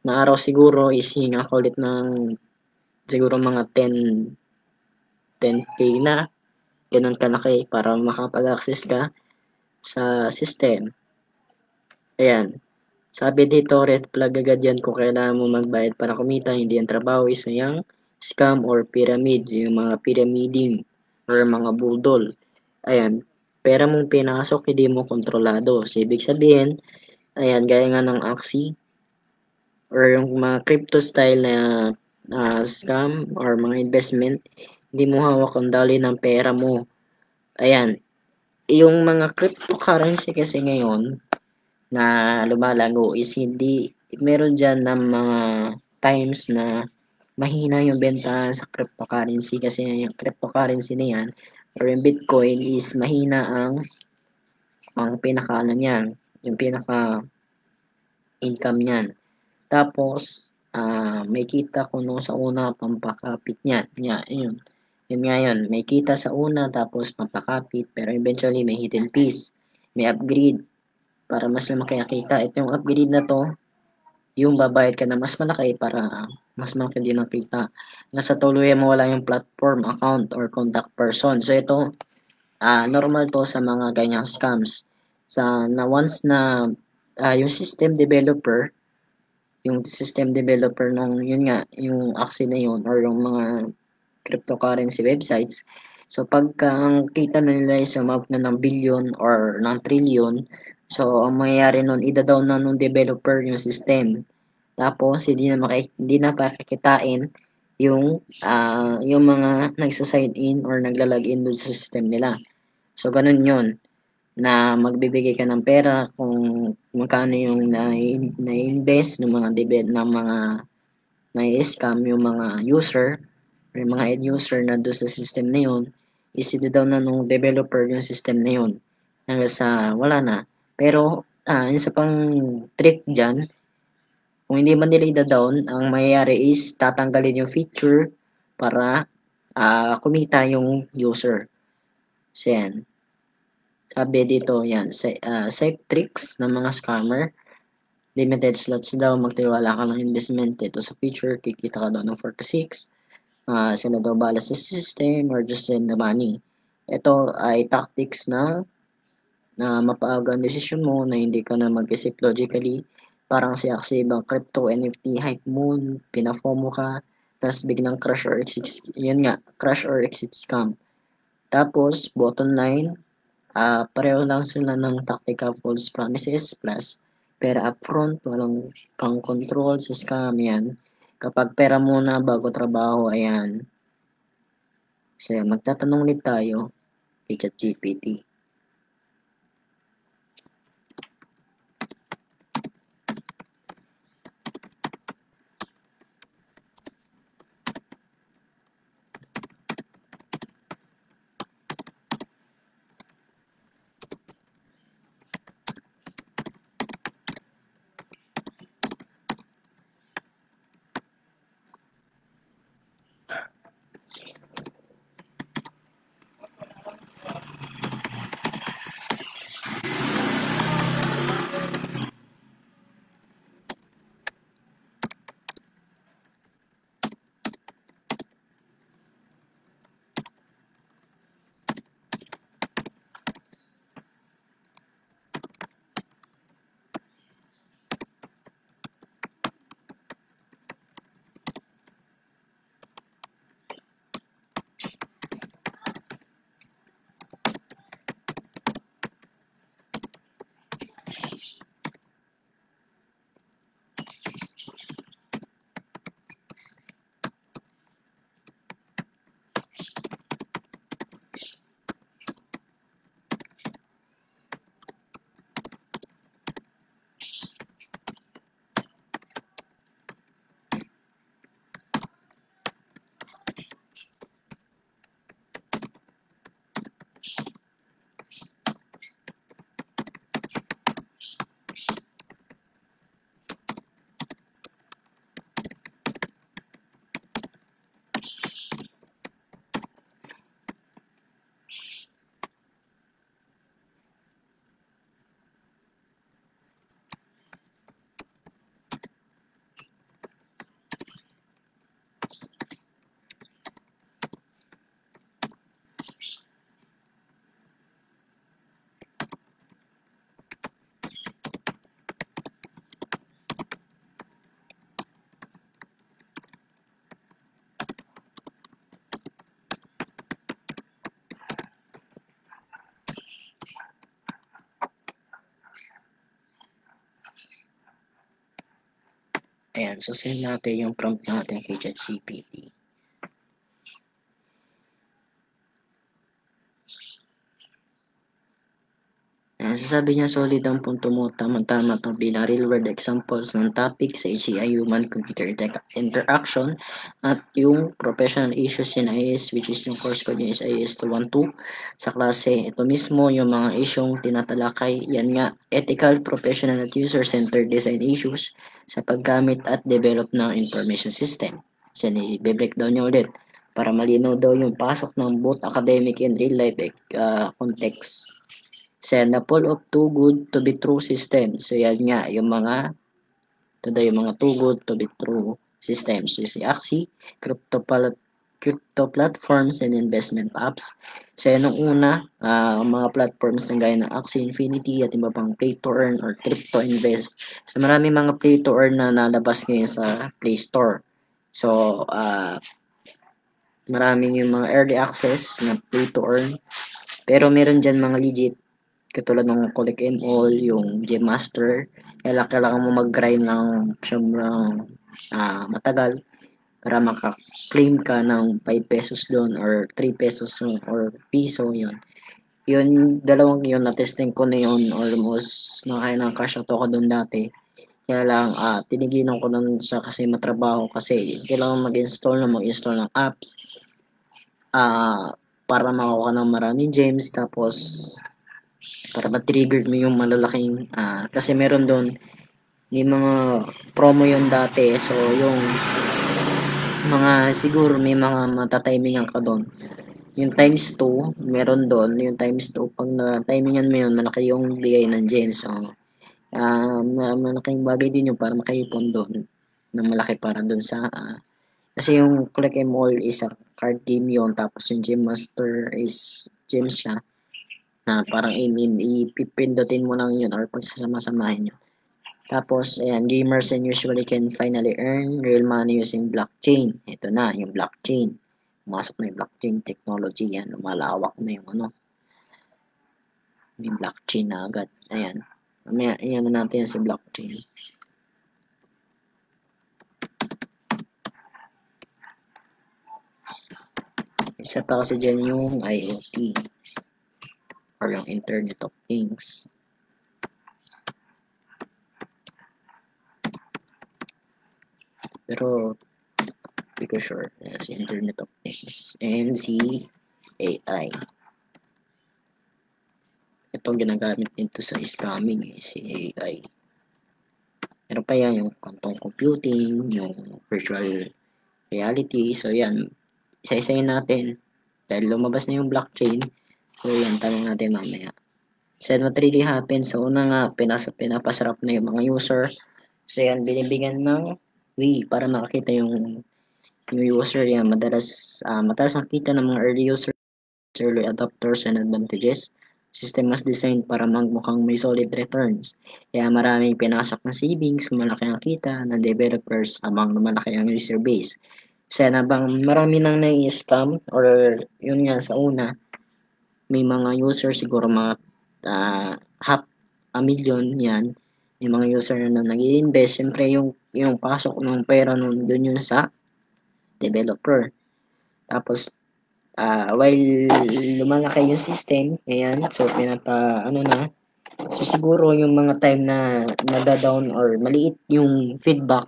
na araw siguro is hinga ka ulit ng siguro mga 10k na, ganun kalaki para makapag-access ka sa system. Ayan. Sabi dito, red flag agad yan kung kailangan mo magbayad para kumita, hindi ang trabaho is yung scam or pyramid, yung mga pyramiding or mga budol. Ayan, pera mong pinasok, hindi mo kontrolado. So, ibig sabihin, ayan, gaya nga ng Axie or yung mga crypto style na scam or mga investment, hindi mo hawak ang daloy ng pera mo. Ayan, yung mga cryptocurrency kasi ngayon na lumalago is hindi, meron dyan ng mga times na mahina yung benta sa cryptocurrency kasi yung cryptocurrency na yan or yung Bitcoin is mahina ang pinaka ano niyan, yung pinaka income niyan. Tapos, may kita ko no sa una pampakapit niyan. Yun. Yun nga yun. May kita sa una tapos pampakapit pero eventually may hidden piece. May upgrade para mas lumaki ang kita. Ito yung upgrade na to, yung babayad ka na mas malaki para mas malaki din ang kita. Nasa tuluyan mo wala yung platform, account, or contact person. So ito, normal to sa mga ganyang scams. Na once na yung system developer nung yun nga, yung Axie na yun or yung mga cryptocurrency websites. So pagka ang kita na nila is umabot na ng billion or ng trillion, so ang mangyayari nun, ida-down na nung developer yung system. Tapos hindi na pakikitain yung mga nagsa-sign in or nagla-login dun sa system nila. So ganun yun na magbibigay ka ng pera kung magkano yung na-invest ng mga na-scam yung mga user or yung mga end user na doon sa system na yun is daw na nung developer yung system na yun hanggang sa wala na. Pero isa pang trick dyan, kung hindi man nila ida-down, ang mayayari is tatanggalin yung feature para kumita yung user. So, yan. Sabi dito, yan, safe tricks ng mga scammer. Limited slots daw, magtiwala ka ng investment dito sa future, kikita ka daw ng 4 to 6. Sila daw bala sa system or just send the money. Ito ay tactics na mapaaga ang desisyon mo na hindi ka na mag-isip logically. Parang si Axie ibang crypto, NFT, hype moon, pinafomo ka, tapos biglang crash or exit, yan nga, crash or exit scam. Tapos, bottom line, pareho lang sila ng tactical false promises plus pera upfront, walang kang control sa scam yan. Kapag pera muna bago trabaho, ayan. So, magtatanong ulit tayo kay ChatGPT. Ayan, so send natin yung prompt natin kay ChatGPT. Sasabi niya solid ang punto mo, tama-tama to bilang real-world examples ng topic sa HCI Human-Computer Interaction at yung professional issues in IS, which is yung course code yung SIS 212 sa klase. Ito mismo yung mga isyong tinatalakay, yan nga, ethical, professional at user-centered design issues sa paggamit at develop ng information system. So, i-breakdown niya ulit para malinaw daw yung pasok ng both academic and real-life context. Send na pull of too good to be true system. So, yan nga, yung mga, yung mga too good to be true systems. So, si Axie, crypto platforms and investment apps. So, yan ang una, mga platforms na gaya ng Axie Infinity at iba pang play to earn or crypto invest. So, marami mga play to earn na nalabas ngayon sa Play Store. So, maraming yung mga early access na play to earn. Pero meron dyan mga legit katulad ng Collect and All, yung Game Master, kailangan mo mag-grind ng sobrang matagal para maka-claim ka ng 5 pesos doon or 3 pesos or piso yun. Yun, dalawang yun, na-testing ko na yun, almost nakaya ng cash out ako doon dati. Kaya lang, tinigilan ko nun siya kasi matrabaho kasi kailangan mag-install ng apps para makuha ng maraming gems tapos para ma-trigger mo yung malalaking kasi meron doon may mga promo yun dati so yung mga siguro may mga matatimingan ka doon Yung times 2, meron doon, yung times 2, pag na-timingan mo yun, malaki yung bigay ng gems. So, malaking bagay din yun para makaipon doon ng malaki para doon sa kasi yung Click 'em All is a card game yun, tapos yung Gem Master is gems siya na parang ipipindutin mo lang yun or pagsasama-samahin nyo. Tapos, ayan, gamers and usually can finally earn real money using blockchain. Ito na, yung blockchain. Pumasok na yung blockchain technology yan. Lumalawak na yung ano. May blockchain na agad. Ayan. Mamaya, ayan na natin yan sa blockchain. Isa pa kasi dyan yung IoT or yung Internet of Things. Pero, hindi ko sure. Ayan, si Internet of Things. And si AI. Itong ginagamit nito sa scamming si AI. Meron pa yan yung quantum computing, yung virtual reality. So yan, isa-isayin natin. Dahil lumabas na yung blockchain, so yan, tanong natin mamaya. So what really happens? So una nga, pinapasarap na yung mga user. So yan, binibigyan ng way para makakita yung user yan. Madalas nakita ng mga early users, early adopters and advantages. System was designed para magmukhang may solid returns. Kaya maraming pinasok na savings, malaki ang kita ng developers habang malaki ang user base. Kasi bang marami nang nai-scam or yun nga sa una, may mga user siguro mga half a million yan. May mga user na nag-i-invest. Siyempre yung pasok ng pera nun dun yun sa developer. Tapos while lumalaki yung system, ayan, so so siguro yung mga time na nada-down or maliit yung feedback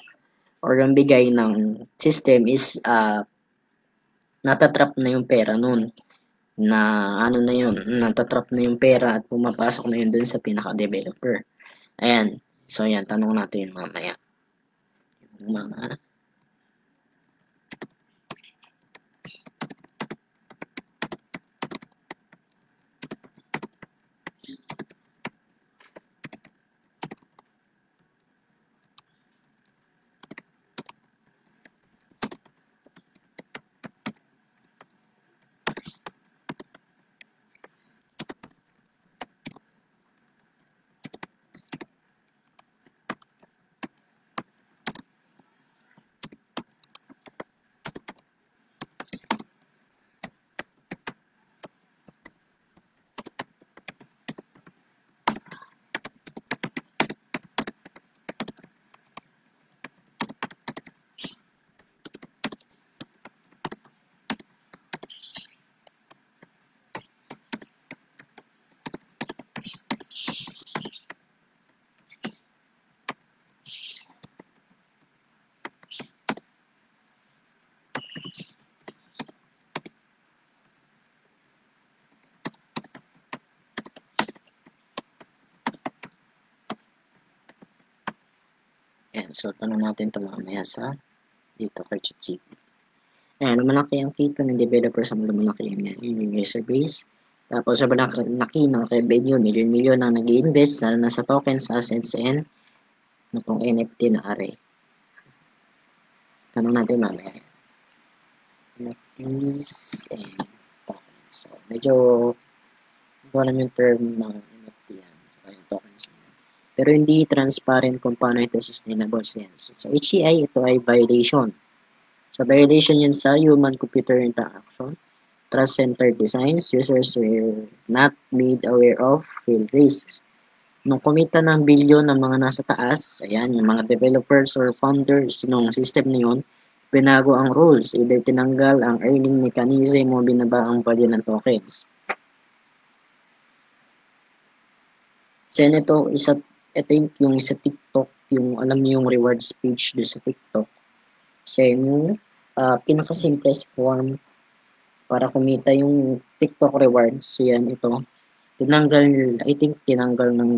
or yung bigay ng system is natatrap na yung pera nun na ano na yun, natatrap na yung pera at pumapasok na yun dun sa pinaka-developer. Ayan, so yan, tanong natin mamaya. Yung mga Ayan, so tanong natin ito mamaya sa dito kay ChatGPT. Ayan, lumalaki ang kita ng developer sa lumalaki yung user base. Tapos sa laki ng revenue, milyon-milyon ang nag-i-invest lalo na sa tokens, assets, and itong NFT na array. Tanong natin mamaya. NFTs and tokens. So, medyo hindi ko alam yung term ng NFT yan. So, yung tokens na yan. Pero hindi transparent kung paano ito sustainable science. Sa HCI, ito ay violation. Sa violation yun sa human-computer interaction, trust-centered designs, users were not made aware of real risks. Nung kumita ng bilyon ng mga nasa taas, ayan, yung mga developers or founders ng system na yun, binago ang rules, either tinanggal ang earning mechanism o binaba ang value ng tokens. So yan ito yung sa TikTok, yung alam niyo yung rewards page doon sa TikTok. So yung pinaka-simplest form para kumita yung TikTok rewards. So yan ito. Tinanggal ng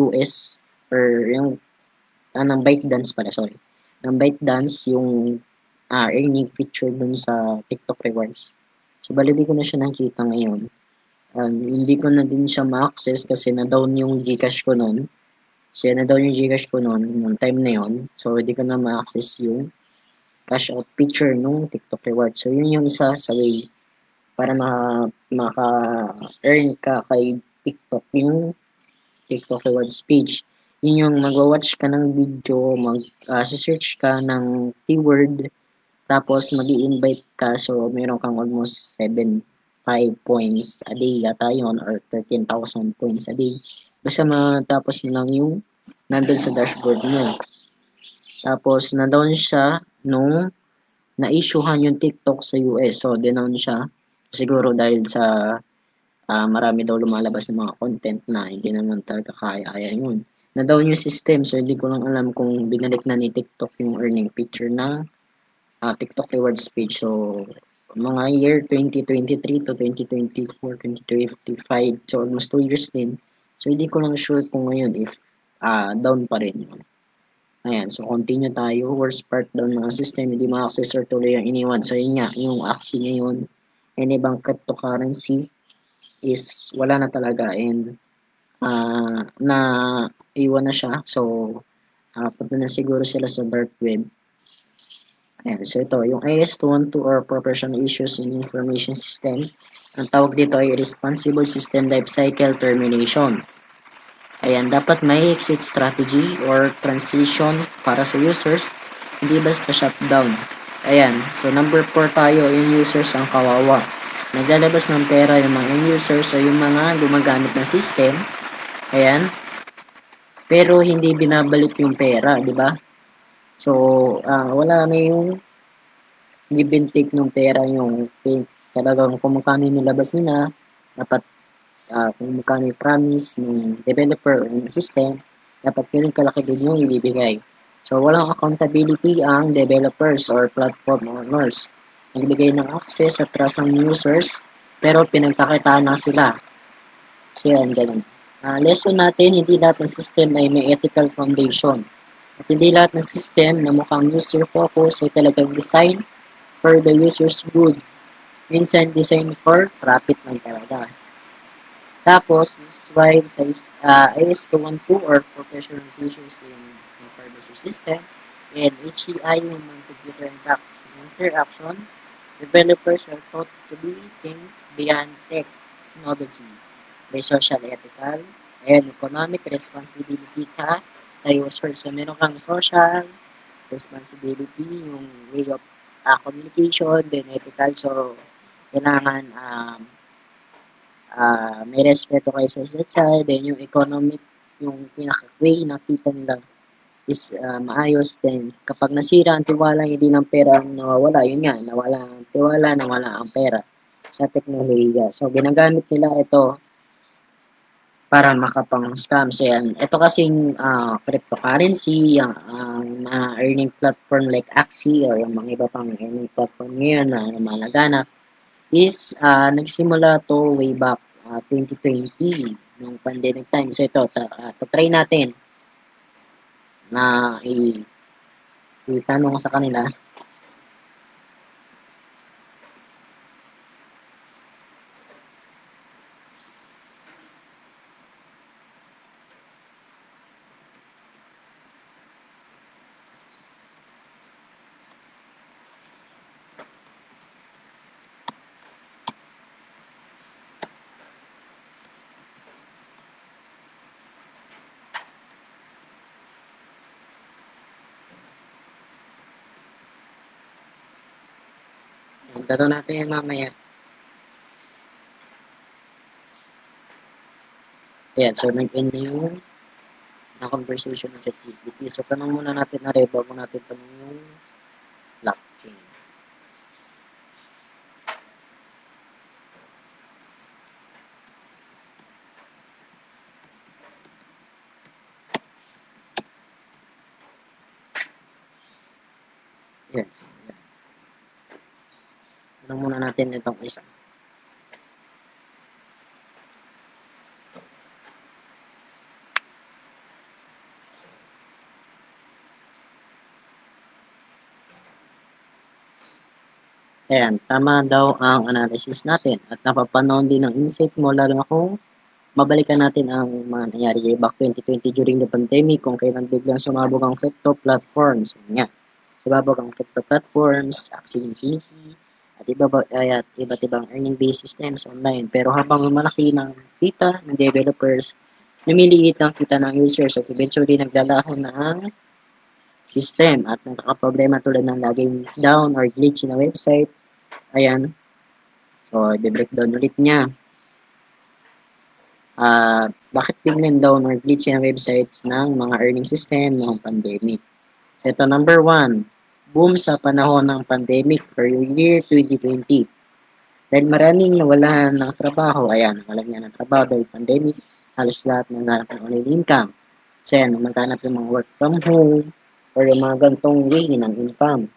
US or yung ng ByteDance pala, sorry. Ng ByteDance yung earning feature dun sa TikTok rewards. So, bale di ko na siya nakita ngayon. Hindi ko na din siya ma-access kasi na-down yung GCash ko nun. So, na-down yung GCash ko nun, nung time na yon. So, hindi ko na ma-access yung cash out picture nung TikTok reward. So, yun yung isa sa way para maka-earn ka kay TikTok, yung TikTok rewards page. Yun yung magwa-watch ka ng video, search ka ng keyword, tapos mag invite ka. So, meron kang almost 5 points a day yata yun, or 13,000 points a day. Basta matapos mo lang yung nandun sa dashboard mo. Tapos, na-down siya nung na-issuehan yung TikTok sa US. So, dinown siya. Siguro dahil sa marami daw lumalabas ng mga content na hindi naman talaga kaya yun. Na-down yung system. So, hindi ko lang alam kung binalik na ni TikTok yung earning picture ng TikTok rewards page. So, mga year 2023 to 2024, 2025. So, almost 2 years din. So, hindi ko lang sure kung ngayon if down pa rin yun. Ayan, so continue tayo. Worst part daw ng system, hindi ma-access or tuloy ang iniwan. So yun nga, yung Axie ngayon, any ibang cryptocurrency is wala na talaga, and na iwan na siya. So punta na siguro sila sa dark web. Ayan, so ito, yung IS-212 or Professional Issues in Information System, ang tawag dito ay Responsible System Lifecycle Termination. Ayan, dapat may exit strategy or transition para sa users, hindi basta shutdown. Ayan, so number 4 tayo, yung users ang kawawa. Naglalabas ng pera yung mga users o yung mga gumagamit ng system. Ayan, pero hindi binabalik yung pera, di ba? So, wala na yung give and take ng pera, yung talagang kung magkano yung nilabas nila, dapat kung magkano yung promise ng developer o ng system, dapat yun kalaki din yung ibibigay. So, walang accountability ang developers or platform owners. Nagbigay ng access at trust ang users, pero pinagkakitaan na sila. So, yan, ganun. Lesson natin, hindi lahat ng system ay may ethical foundation. At hindi lahat ng system na mukhang user focus ay talagang design for the user's good. Minsan, design for profit lang talaga. Tapos, this is why sa AS212 or Professional Issues in Information System and HCI, Human Computer Interaction, developers are taught to be think beyond technology. May social ethical and economic responsibility ka sa user. So, meron kang social responsibility, yung way of communication, then ethical. So, kailangan may respeto kayo sa isa't isa, then yung economic, yung pinaka-way nakita nila is maayos, then kapag nasira ang tiwala, hindi ng pera ang nawawala, yun nga, nawala ang tiwala, nawala ang pera sa teknolohiya. So, ginagamit nila ito para makapang-scam. So, yan. Ito kasing cryptocurrency, yung earning platform like Axie or yung mga iba pang earning platform ngayon na malaganap, is nagsimula to way back 2020 nung pandemic time. So ito, try natin na itanong ko sa kanila. Tanong natin yan mamaya. Ayan, so nag-end na yung na conversation ng ChatGPT. So tanong muna natin na rin bago natin tanong yung blockchain. Yes. Ayan. Tanong muna natin itong isa. Ayan, tama daw ang analysis natin at napapanahon din ng insight mo lalo na kung mabalikan natin ang mga nangyari way back 2020 during the pandemic kung kailan biglang sumabog ang crypto platforms. Yun nga, sumabog ang crypto platforms, Axie Infinity, at iba't ibang earning based systems online. Pero habang malaki ng kita ng developers, lumiliit ang kita ng users at eventually naglalaho na ang system at nagkakaproblema tulad ng laging down or glitch na website. Ayan, so i-breakdown ulit niya. Bakit biglang down or glitch yung websites ng mga earning system noong pandemic? So, ito number 1, boom sa panahon ng pandemic for year 2020. Dahil maraming nawalan ng trabaho, ayan, nawalan nga ng trabaho dahil pandemic, halos lahat ng nanap ng online income. So, yan, maghanap yung mga work from home or yung mga gantong way ng income.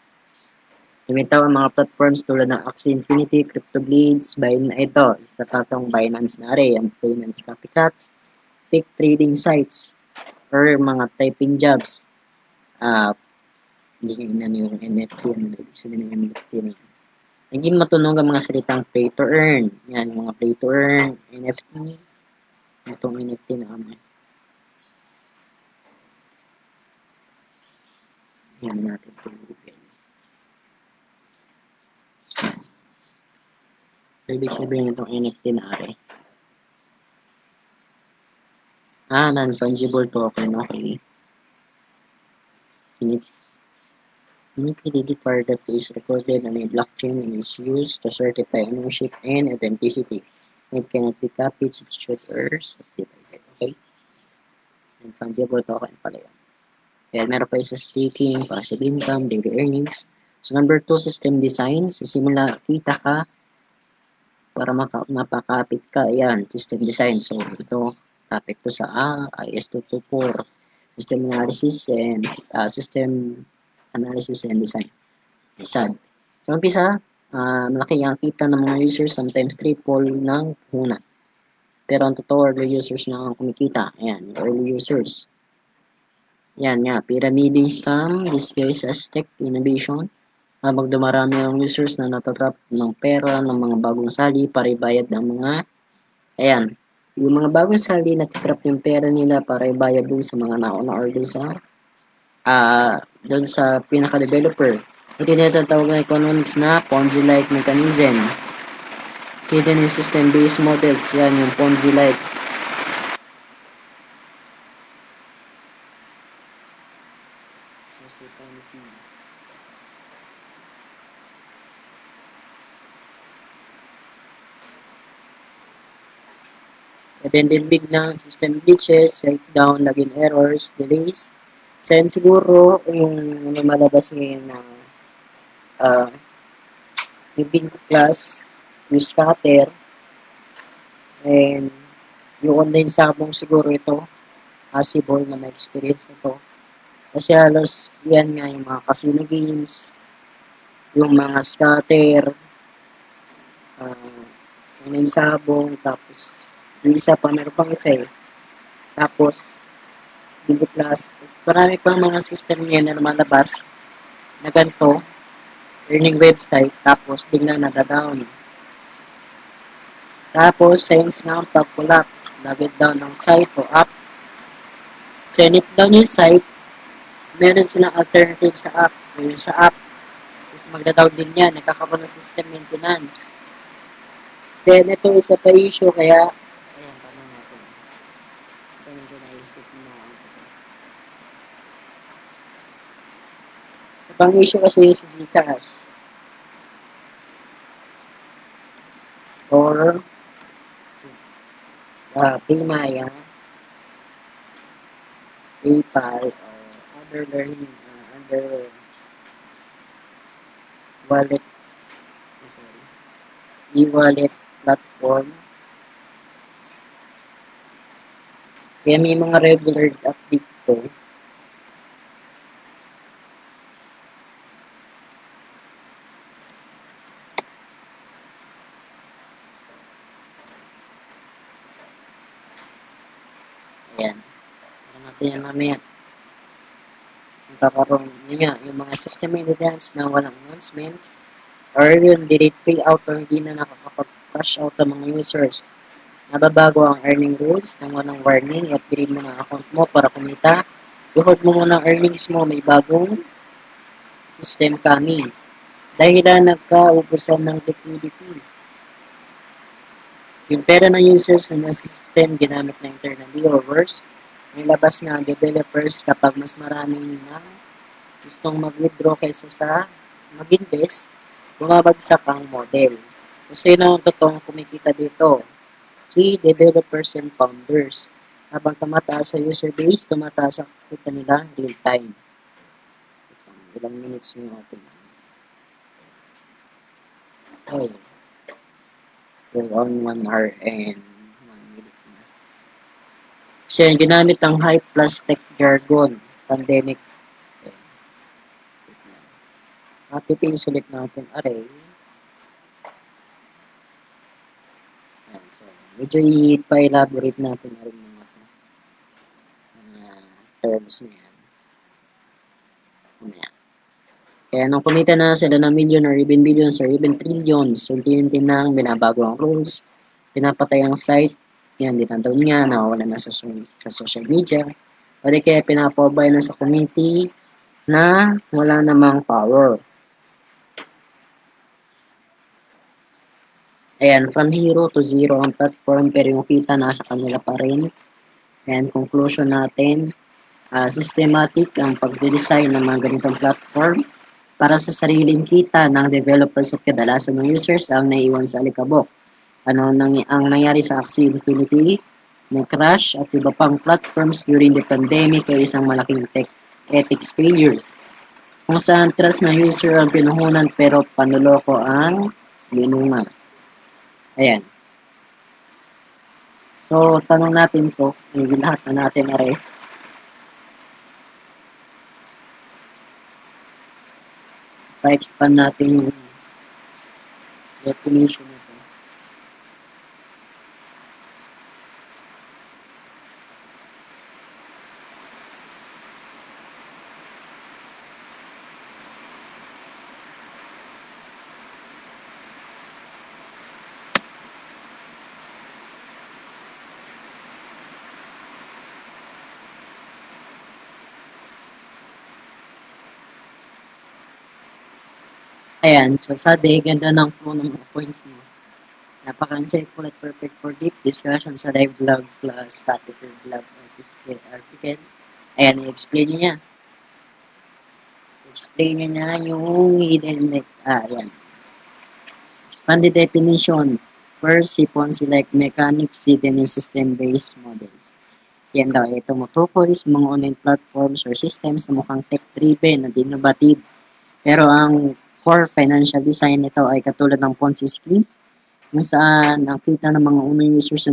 Lumitaw ang mga platforms tulad ng Axie Infinity, CryptoBlades, ito, sa tatong Binance na rin, ang Binance Copycats, fake trading sites, or mga typing jobs. Hindi nyo inan yung NFT, ano ba ibig sabihin ng NFT na yan. Naging matunog ang mga salitang pay to earn. Yan, mga pay to earn, NFT, itong NFT na kami. Yan natin itong Google. So, ibig sabihin itong NFT na ari. Non-fungible token, okay. Uniquely identifier that is recorded on a blockchain and is used to certify ownership and authenticity. It cannot be copied, substituted, or subdivided. Okay? And fungible token pala yun. Kaya meron pa isa staking, passive income, daily earnings. So number 2, system design. Sa simula, kita ka para mapakapit ka. Ayan, system design. So ito, topic to sa IS224. System analysis and system analysis and design. Isad. Sa umpisa, malaki ang kita ng mga users, sometimes triple ng puhunan. Pero ang totoo, early users na ang kumikita. Ayan, early users. Yan nga, pyramiding scam, disguised as tech innovation. Habang dumarami ang users na natatrap ng pera ng mga bagong sali para ibayad ng mga, ayan, yung mga bagong sali natatrap yung pera nila para ibayad dun sa mga nauna or dun sa pinaka-developer. Ito tinatawag ng economics na Ponzi-like mechanism. Hidden in system-based models, yan yung Ponzi-like. So, si Ponzi. And then biglang system glitches, down, login errors, delays. Sen siguro yung lumalabas ngayon na yung bingo class, yung scatter, and yung online sabong siguro ito, possible na may experience nito. Kasi halos yan nga yung mga casino games, yung mga scatter, online sabong, tapos yung isa pa, meron pang isa eh. Tapos, bingo class, marami pang mga system ngayon na lumalabas na ganito, earning website, tapos bigla nada-down. Tapos, sense na ang pag-collapse, lagit down ng site o app. Senip down yung site, meron silang alternative sa app. So, yung sa app, is magda-down din yan, nagkakaroon ng system maintenance. Sen, ito isa pa issue, kaya, ayan, tanong natin. Ito medyo naisip na ako. Sa pang issue kasi yung sa Gcash, or Paymaya, PayPal, or other learning, other wallet, sorry, e-wallet platform. Kaya may mga regular update to. Ayan. Ayan natin yan mamaya. Magkakaroon, yun nga, yung mga system maintenance na walang announcements, or yung delete payout o hindi na nakakapag-cash out ang mga users. Nababago ang earning rules nang walang warning, i-upgrade mo ng account mo para kumita. Buhod mo muna ang earnings mo, may bagong system coming. Dahil na nagkaubusan ng liquidity. Yung pera ng users na nasa system ginamit na internally or worse, may labas na ang developers kapag mas marami na gustong mag-withdraw kaysa sa mag-invest, bumabagsak ang model. Kung sino ang totoong kumikita dito? Si developers and founders. Habang tumataas sa user base, tumataas ang kita nila real time. Ilang minutes na natin. Okay. We're on 1 hour and 1 minute na. So yun, ginamit ang hype plus tech jargon. Pandemic. Okay. Mapipins ulit natin array. Ayan, so, medyo i-elaborate natin na rin mga terms na yan. Ayan. Kaya nung kumita na sila ng million or even billions or even trillions, unti-unti nang binabago ang rules, pinapatay ang site, yan, dinandown nga, nawawala na sa social media, o di kaya pinapabay na sa community na wala namang power. Ayan, from hero to zero ang platform pero yung kita nasa kanila pa rin. And conclusion natin, systematic ang pagde-design ng mga ganitong platform para sa sariling kita ng developers at kadalasan ng users ang naiwan sa alikabok. Ang nangyari sa Axie Infinity, nag-crash at iba pang platforms during the pandemic ay isang malaking ethics failure. Kung saan trust na user ang pinuhunan pero panuloko ang linungan. Ayan. So, tanong natin po, hindi lahat na natin are. Pa-expand natin yung definition nito. Ayan, so sabi, ganda ng flow ng mga points mo. Napaka-insightful at perfect for deep discussion sa live vlog plus topic or vlog article. Ayan, i-explain niya. Explain niya yung hidden ayan. Expanded definition. First, sipon select mechanics hidden in system-based models. Yan daw, ito tumutukoy sa mga online platforms or systems na mukhang tech-driven at innovative. Pero ang core financial design nito ay katulad ng Ponzi scheme, kung saan ang kita ng mga unang users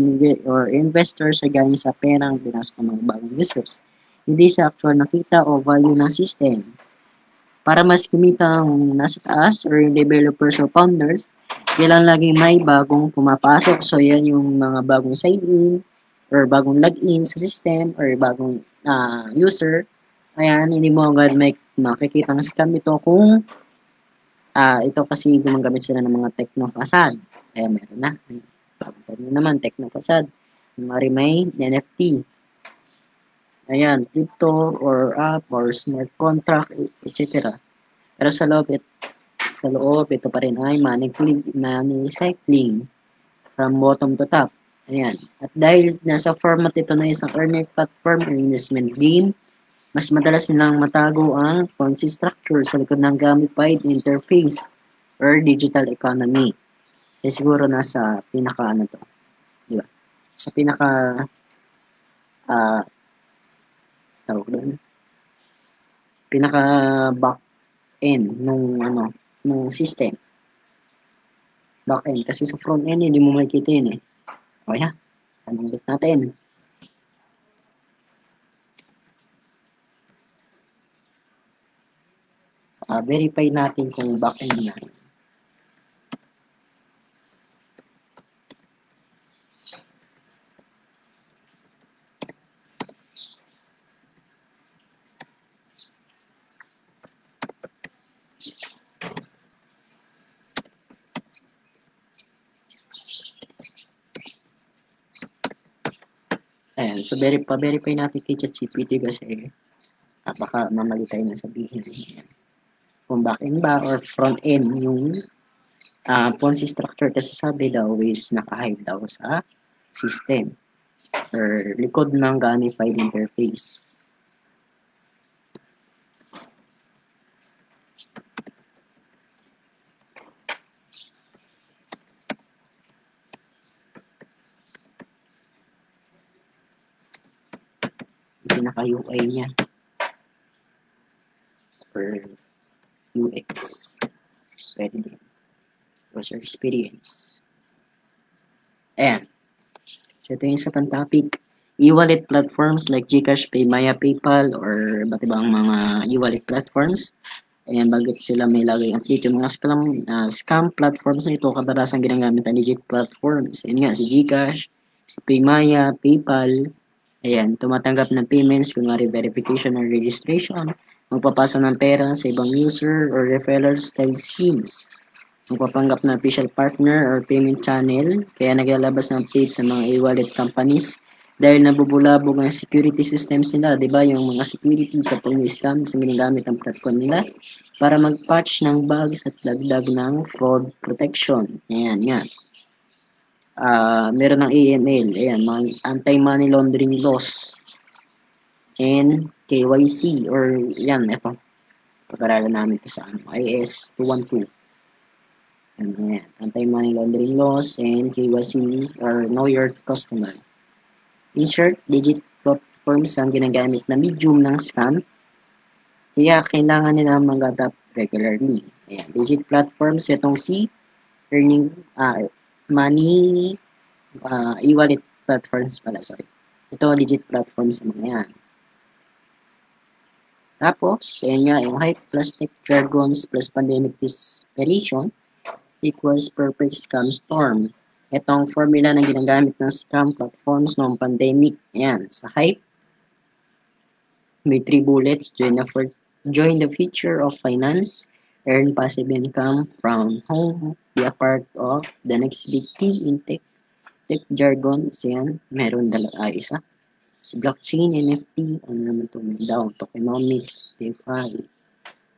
or investors ay galing sa perang binasok ng mga bagong users, hindi sa actual nakita o value ng system. Para mas kumita ang nasa taas or yung developers or founders, kailangan laging may bagong pumapasok. So, yan yung mga bagong sign-in or bagong login sa system or bagong user. Ayan, hindi mo agad may makikita ng scam ito kung ito kasi gumagamit sila ng mga techno-facade. Ayan, meron na. Bagong naman, techno-facade. Mari may NFT. Ayan, crypto or app or smart contract, etc. Pero sa loob, ito pa rin ay money cycling from bottom to top. Ayan. At dahil nasa format ito na isang earning platform or investment game, mas madalas nilang matago ang Ponzi structure sa likod ng gamified interface or digital economy. Kaya siguro nasa pinaka ano to. Di ba? Sa pinaka tawag doon. Pinaka back end nung nung system. Back end. Kasi sa front end, hindi mo makikita yun eh. O yan. Tanong ulit natin. Verify natin kung back end na. Ayan, so pa-verify natin kay ChatGPT kasi baka mamali tayo na sabihin. Ayan. Kung back-end ba or front-end yung Ponzi structure kasi sabi daw is naka-hide daw sa system or likod ng gamified interface. Pinaka-UI niya or UX. Pwede din. User experience. Ayan. So, ito yung isa pang topic. E-wallet platforms like GCash, Paymaya, PayPal, or iba't ibang mga e-wallet platforms. Ayan, bakit sila may lagay update yung mga scam platforms na ito kadalasan ginagamit ang legit platforms. Ayan nga, si GCash, si Paymaya, PayPal. Ayan, tumatanggap ng payments, kunwari verification or registration, magpapasa ng pera sa ibang user or referral style schemes, magpapanggap na official partner or payment channel, kaya naglalabas ng updates sa mga e-wallet companies dahil nabubulabog ang security systems nila, di ba? Yung mga security kapag may scam, sa ginagamit ang platform nila para mag-patch ng bugs at dagdag ng fraud protection. Ayan nga. Meron ng AML, ayan, mga anti-money laundering laws and KYC or yan, ito. Pag-aralan namin ito sa IS 212. Ayan, anti-money laundering laws and KYC or know your customer. In short, legit platforms ang ginagamit na medium ng scam, kaya kailangan nila mag-adapt regularly. Ayan, legit platforms, itong si earning money e-wallet platforms pala, sorry. Ito, legit platforms sa mga yan. Tapos, ayan nga, yung hype plus tech jargons plus pandemic desperation equals perfect scam storm. Itong formula na ginagamit ng scam platforms noong pandemic. Ayan, sa hype, may 3 bullets, join the future of finance, earn passive income from home, be a part of the next big thing in tech jargon. So yan, meron isa. Si blockchain, NFT, ano naman ito, down, tokenomics, DeFi,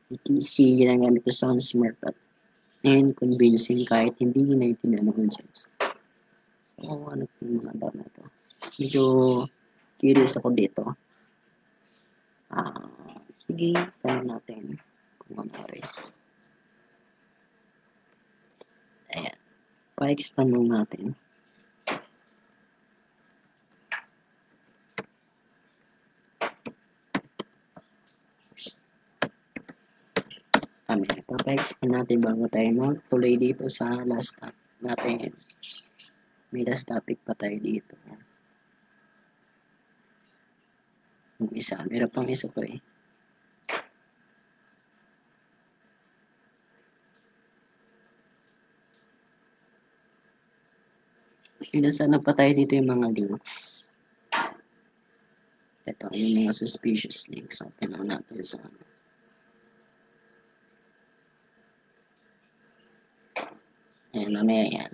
ETC, ginagamit ito sa smart and convincing kahit hindi naiintindihan ng audience. So, ano po yung mga down na ito? Medyo curious ako dito. Sige, tanong natin kung ano rin. Ayan. Pa-expand mo natin. Pa-expand natin bago tayo magtuloy dito sa last topic natin. May last topic pa tayo dito. Yung isa. Meron pang isa to eh. Pinasana pa tayo dito yung mga links. Ito, yung mga suspicious links. Open na natin sa ayan, mamaya yan.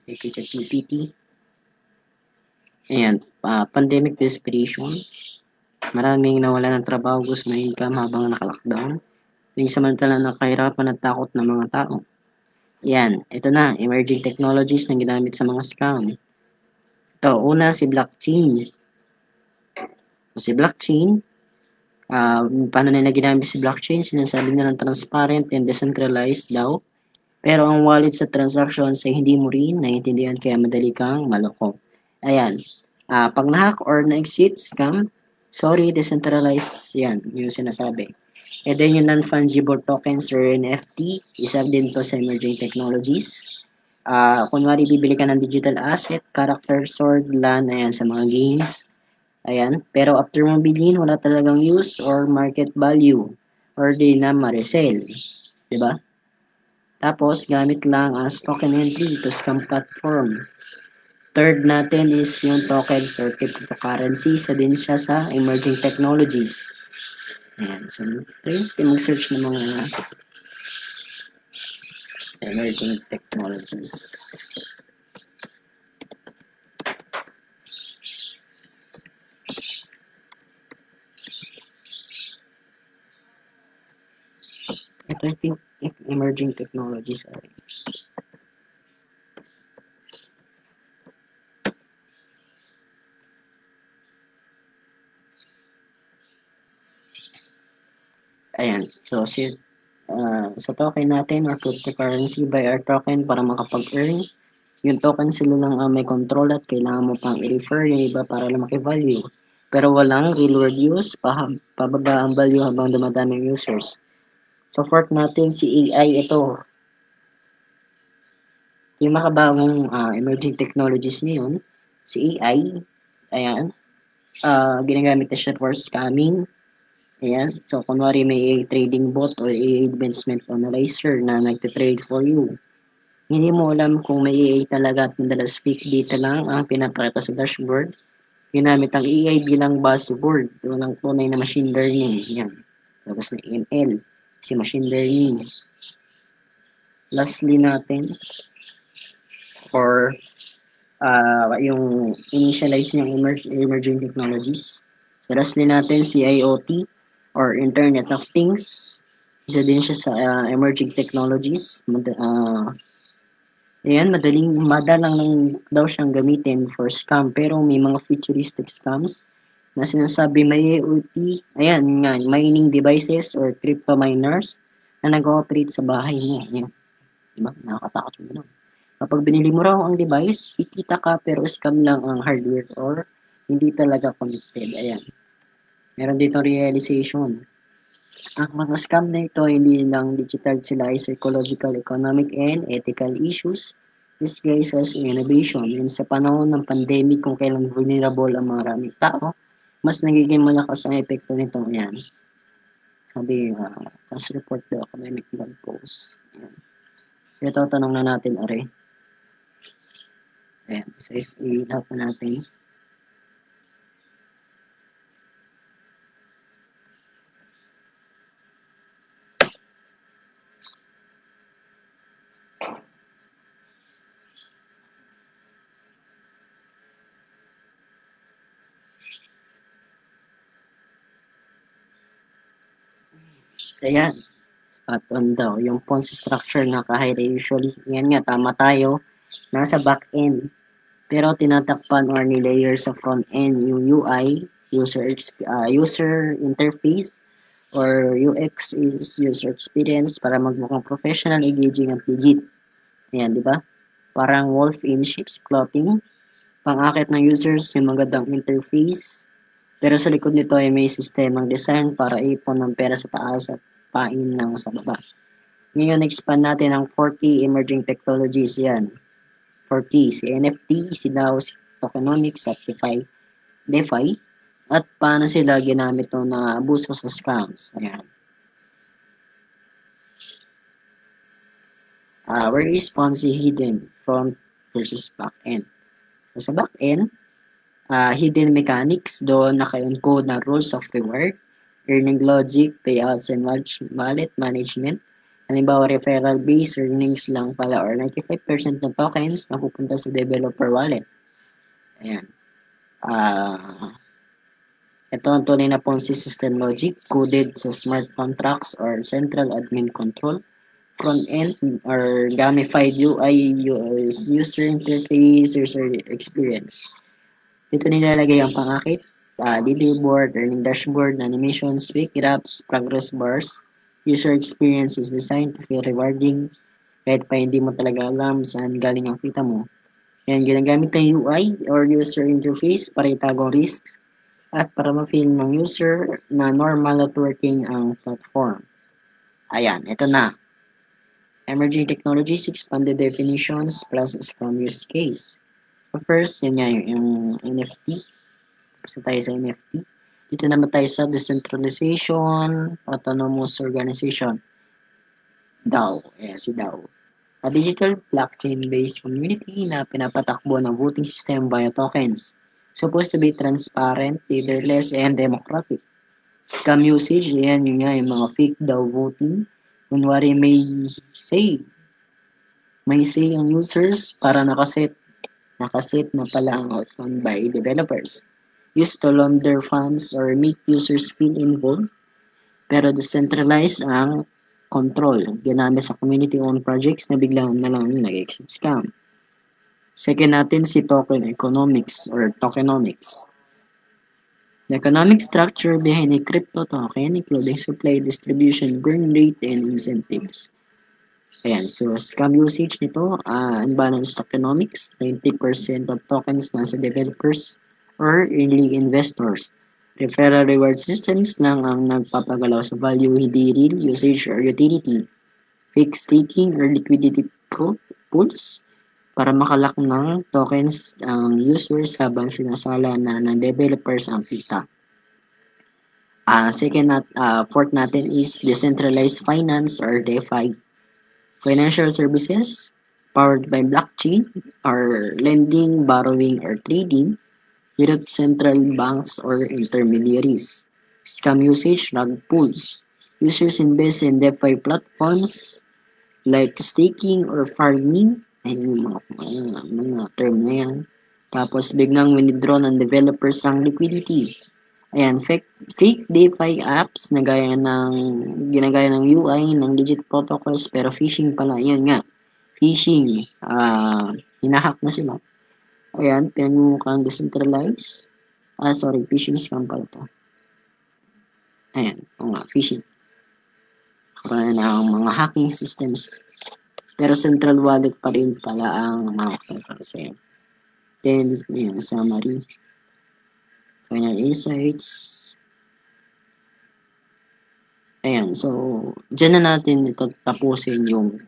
Kita GPT. Ayan, pandemic desperation. Maraming nawala ng trabaho, gusto na income habang naka-lockdown. Yung samantala ng kahirapan at takot ng mga tao. Yan, ito na, emerging technologies na ginamit sa mga scam. Ito, una si blockchain. So, si blockchain, paano nila ginamit si blockchain? Sinasabi na ng transparent and decentralized daw. Pero ang wallet sa transactions ay hindi mo rin naiintindihan kaya madali kang maloko. Ayan, pag na-hack or na-exit scam, sorry, decentralized yan, yung sinasabi. And then yung non-fungible tokens or NFT, isa din to sa emerging technologies. Kunwari, bibili ka ng digital asset, character, sword, land, ayan, sa mga games. Ayan, pero after mo bilhin, wala talagang use or market value or di na ma-resell. Diba? Tapos, gamit lang as token entry to scam platform. Third natin is yung tokens or cryptocurrency. Isa din siya sa emerging technologies. Ayan. So, mag-search ng mga emerging technologies. Ito yung emerging technologies. Ayan. So, sa token natin or cryptocurrency, buy our token para makapag-earn. Yung token sila lang may control at kailangan mo pang i-refer yung iba para lumaki value. Pero walang real world use, pababa ang value habang dumadami yung users. So, fourth natin, si AI, ito. Yung makabagong emerging technologies ngayon, si AI, ayan, ginagamit na siya for scamming. Ayan, so kunwari may AI trading bot or AI investment analyzer na nagtitrade for you. Hindi mo alam kung may AI talaga at madalas fake data lang ang pinapakita sa dashboard. Ginamit ang AI bilang buzzword. Walang tunay na machine learning. Yan. Tapos na ML. Si machine learning. Lastly natin, or yung initialize ng emerging technologies. So lastly natin, si IoT or Internet of Things. Isa din siya sa emerging technologies. Ayan, madalang lang daw siyang gamitin for scam pero may mga futuristic scams na sinasabi may IoT, ayan nga, mining devices or crypto miners na nag-ooperate sa bahay mo. Ayan, diba? Nakakatakot yung gano'n. Kapag binili mo raw ang device, kikita ka pero scam lang ang hardware or hindi talaga connected. Ayan. Meron dito realization. Ang mga scam na ito, hindi lang digital, sila ay psychological, economic, and ethical issues disguised as innovation. And sa panahon ng pandemic, kung kailan vulnerable ang maraming tao, mas nagiging malakas ang epekto nito. Ayan. Sabi, as report the academic blog post. Ayan. Ito, tanong na natin, are. Ayan. So, i-help na natin. Ayan. Spot on daw. Yung Ponzi structure na kahit usually, yan nga, tama tayo, nasa back end. Pero tinatakpan or nilayer sa front end yung UI, user interface, or UX is user experience para magmukhang professional, engaging, at legit. Ayan, di ba? Parang wolf in sheep's clothing. Pang-akit ng users yung magandang interface. Pero sa likod nito ay may sistemang design para ipon ng pera sa taas at pain ng sa baba. Ngayon, expand natin ang 4K emerging technologies yan. 4K, si NFT, si DAO, si tokenomics, at DeFi, at paano sila ginamit to na abuso sa scams. Ayan. Where is Ponzi hidden? Front versus back end. So, sa back end, hidden mechanics, doon naka-encode na rules of reward, earning logic, payouts, and wallet management. Halimbawa, referral-based earnings lang pala or 95% ng tokens na pupunta sa developer wallet. Ayan. Ito ang tunay na Ponzi system logic coded sa smart contracts or central admin control. Front-end or gamified UI, user interface, user experience. Dito nilalagay ang pangakit, leaderboard, earning dashboard, animations, quick graphs, progress bars. User experience is designed to feel rewarding kahit pa hindi mo talaga alam saan galing ang kita mo. Yan, ginagamit ng UI or user interface para itagong risks at para ma-feel ng user na normal at working ang platform. Ayan, ito na. Emerging technologies, expanded definitions, plus scam use case. So first, yun nga yung NFT. Kasi tayo sa NFT. Dito naman tayo sa decentralization, autonomous organization. DAO. Si DAO. A digital blockchain-based community na pinapatakbo ng voting system via tokens. Supposed to be transparent, leaderless, and democratic. Scam usage, yan yun nga, yung mga fake daw voting. Kunwari may say ang users para nakaset na pala ang outcome by developers. Used to launder funds or make users feel involved. Pero decentralized ang control. Ginamit sa community-owned projects na biglang na lang nag-exit scam. Second natin si token economics or tokenomics. The economic structure behind a crypto token, including supply, distribution, burn rate, and incentives. Ayan, so scam usage nito, unbalanced tokenomics, 90% of tokens nasa developers or early investors. Referral reward systems lang ang nagpapagalaw sa value, hindi real usage or utility. Fixed staking or liquidity pools para makalak ng tokens ang users habang sinasala na ng developers ang kita. Fourth natin is decentralized finance or DeFi. Financial services powered by blockchain or lending, borrowing, or trading without central banks or intermediaries. Scam usage, rug pulls. Users invest in DeFi platforms like staking or farming. Ay, mga term na yan. Tapos biglang withdraw ng developers ang liquidity. Ayan, fake DeFi apps na ginagaya ng UI ng legit protocols pero phishing pala. Ayan nga, phishing. Hinahack na sila. Ayan, pinagmumukhang decentralized. Phishing scam pala to. Ayan, phishing. Karoon ng mga hacking systems. Pero central wallet pa rin pala ang makakasaya. Then, ayan, summary. Final insights. Ayan, so, dyan na natin ito tapusin yung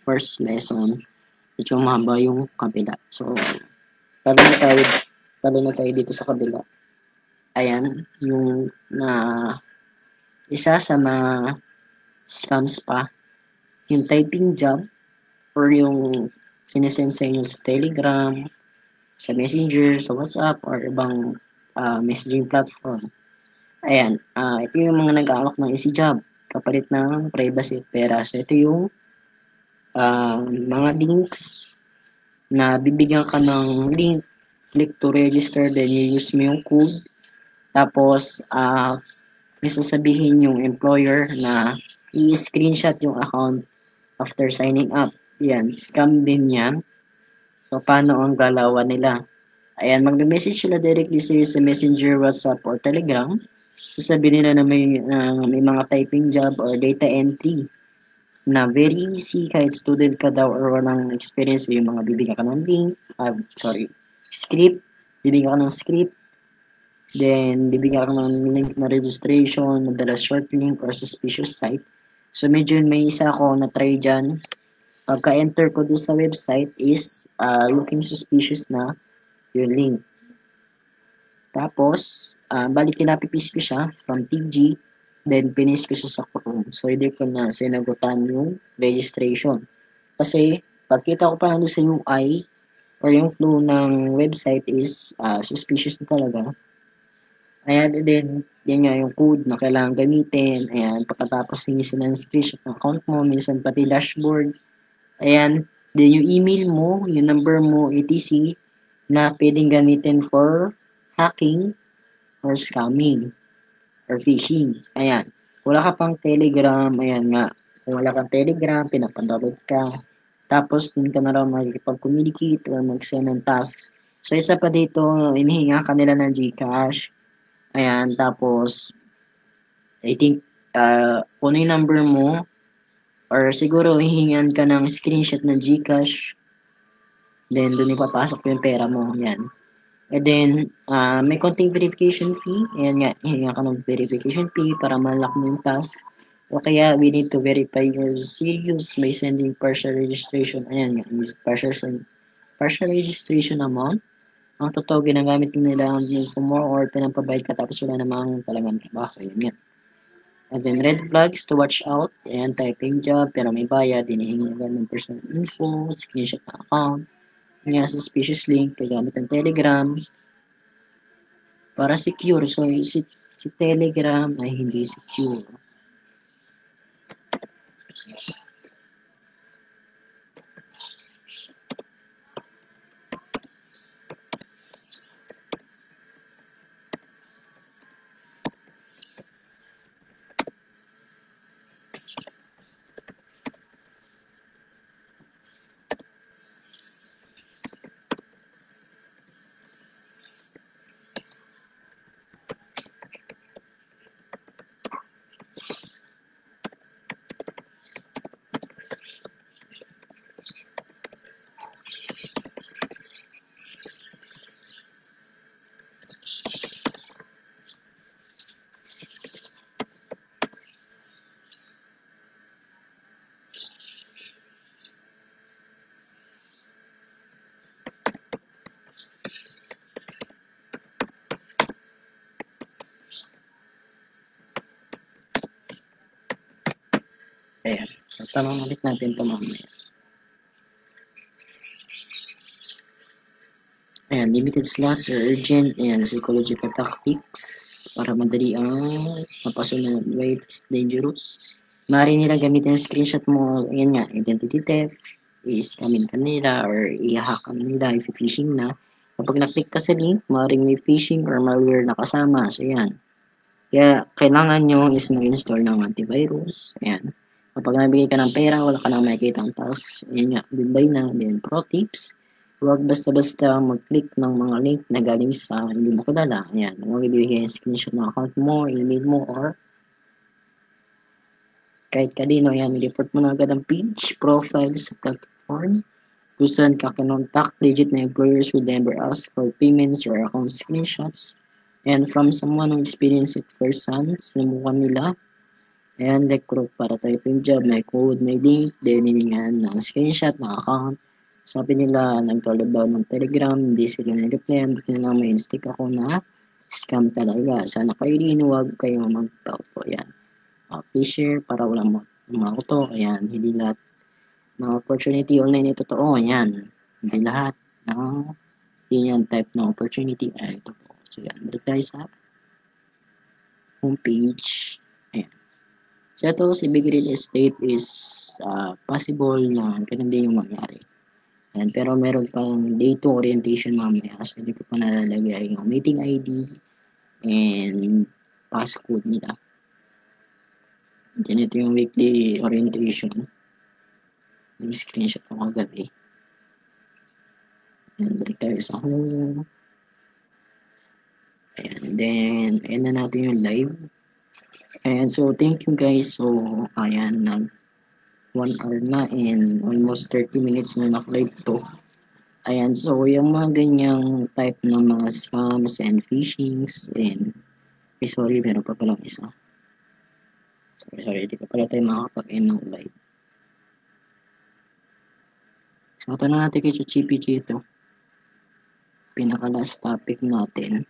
first lesson. Medyo mahaba yung kabila. So, talo na tayo dito sa kabila. Ayan, yung isa sa mga scams pa, yung typing job or yung sinesend sa inyo sa Telegram, sa Messenger, sa WhatsApp, or ibang messaging platform. Ayan, ito yung mga nag-aalok ng easy job kapalit ng privacy at pera. So, ito yung mga links na bibigyan ka ng link, click to register, then you use mo yung code. Tapos, may sasabihin yung employer na i-screenshot yung account after signing up. Yan, scam din yan. So, paano ang galawan nila? Ayan, mag-message sila directly sa Messenger, WhatsApp, or Telegram. Sasabihin nila na may mga typing job or data entry na very easy kahit student ka daw or walang experience. Yung mga bibigyan ka ng link, script, bibigyan ka ng script, then bibigyan ka ng link na registration, madalas short link or suspicious site. So medyo may isa ako na try dyan. Pagka-enter ko doon sa website is looking suspicious na yung link. Tapos, balik kinapipis ko siya from TG, then pinis ko siya sa Chrome. So, hindi ko na sinagutan yung registration. Kasi, pagkita ko pa lang sa UI or yung flow ng website is suspicious na talaga. Ayan, then, yan nga yung code na kailangan gamitin. Ayan, pagkatapos hingi sila ng screenshot ng account mo, minsan pati dashboard. Ayan, then yung email mo, yung number mo, etc. na pwedeng gamitin for hacking or scamming or phishing. Ayan. Wala ka pang Telegram, ayan nga. Kung wala kang Telegram, pinapadownload ka. Tapos, dun ka na raw makikipag-communicate or mag-send ng task. So, isa pa dito, inihinga ka nila ng GCash. Ayan, tapos, I think, kung yung number mo, or siguro, hihingan ka ng screenshot ng GCash, then, dun ipapasok yung pera mo. Ayan. And then, may konting verification fee. Ayan nga, hihinga ka ng verification fee para malak mo yung task. O kaya, we need to verify your serious by sending partial registration. Ayan nga, partial registration amount. Ang totoo, ginagamit nila ang more or pinapabayad ka tapos wala namang talagang trabaho. Ayan nga. And then, red flags to watch out. Ayan, typing job, pero may bayad. Hinihingi agad ng personal info, screenshot ng account. Ayan, suspicious link, kagamit ng Telegram. Para secure. So, si Telegram ay hindi secure. Ayan. So, tanong ulit natin ito mamaya. Ayan, limited slots or urgent. Ayan, psychological tactics para madali ang mapasunod. Wait, it's dangerous. Maaari nila gamitin screenshot mo. Ayan nga, identity theft, i-scamin ka nila or i-hack ka nila, i-phishing na. Kapag na-click ka sa link, maaaring may phishing or malware na kasama. So, ayan. Kaya, kailangan nyo is mag-install ng antivirus. Ayan. Kapag nabigay ka ng pera, wala ka nang makikita ang tasks. Ayan nga, goodbye na. Then, pro tips, huwag basta-basta mag-click ng mga link na galing sa hindi mo kilala. Ayan, huwag ibigay yung screenshot ng account mo, email mo, or kahit kanino. Ayan, report mo na agad ang page, profile sa platform. Kung saan ka kinontak, legit na employers will never ask for payments or account screenshots. And from someone who experienced it firsthand, sinubukan nila. Ayan, recruit para type yung job, may code, may link, then hiningan ng screenshot ng account. Sabi nila, nag-download daw ng Telegram, hindi sila nag-reply, buti na lang may stick ako na scam talaga. Sana kayo din, huwag kayo mag-auto. Ayan. Please share para walang ma-auto. Ayan, hindi lahat ng opportunity online ay totoo. Ayan, hindi lahat ng yan type ng opportunity ay totoo. So, yan, balik tayo sa homepage. Ayan. So, ito, si Big Real Estate is possible na ganun din yung mangyari. Ayan, pero meron pang day 2 orientation mamaya. So, hindi ko pa nalalagay yung meeting ID and passcode nila. Diyan ito yung weekly orientation. Yung screenshot ko kagabi. Ayan, balik tayo sa home. Ayan, then, ayan na natin yung live. Ayan, so thank you guys. So, ayan, 1 hour na and almost 30 minutes na naka-live to. Ayan, so yung mga ganyang type ng mga scams and phishings and sorry, meron pa palang isa. Sorry, di pa pala tayo makakapag-end ng live. So, tanong natin kay ChatGPT ito. Pinaka-last topic natin.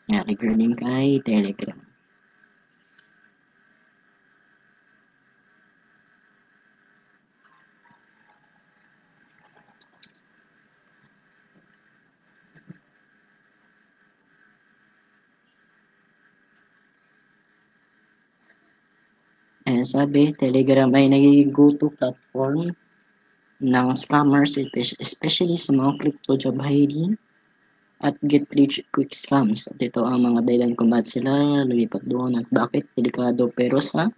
Ayan, regarding kay Telegram. Ayan, sabi, Telegram ay nagiging go-to platform ng scammers, especially sa mga crypto job hiring at get rich quick scams. At ito ang mga dahilan kung bakit sila lumipat doon at bakit delikado pero sa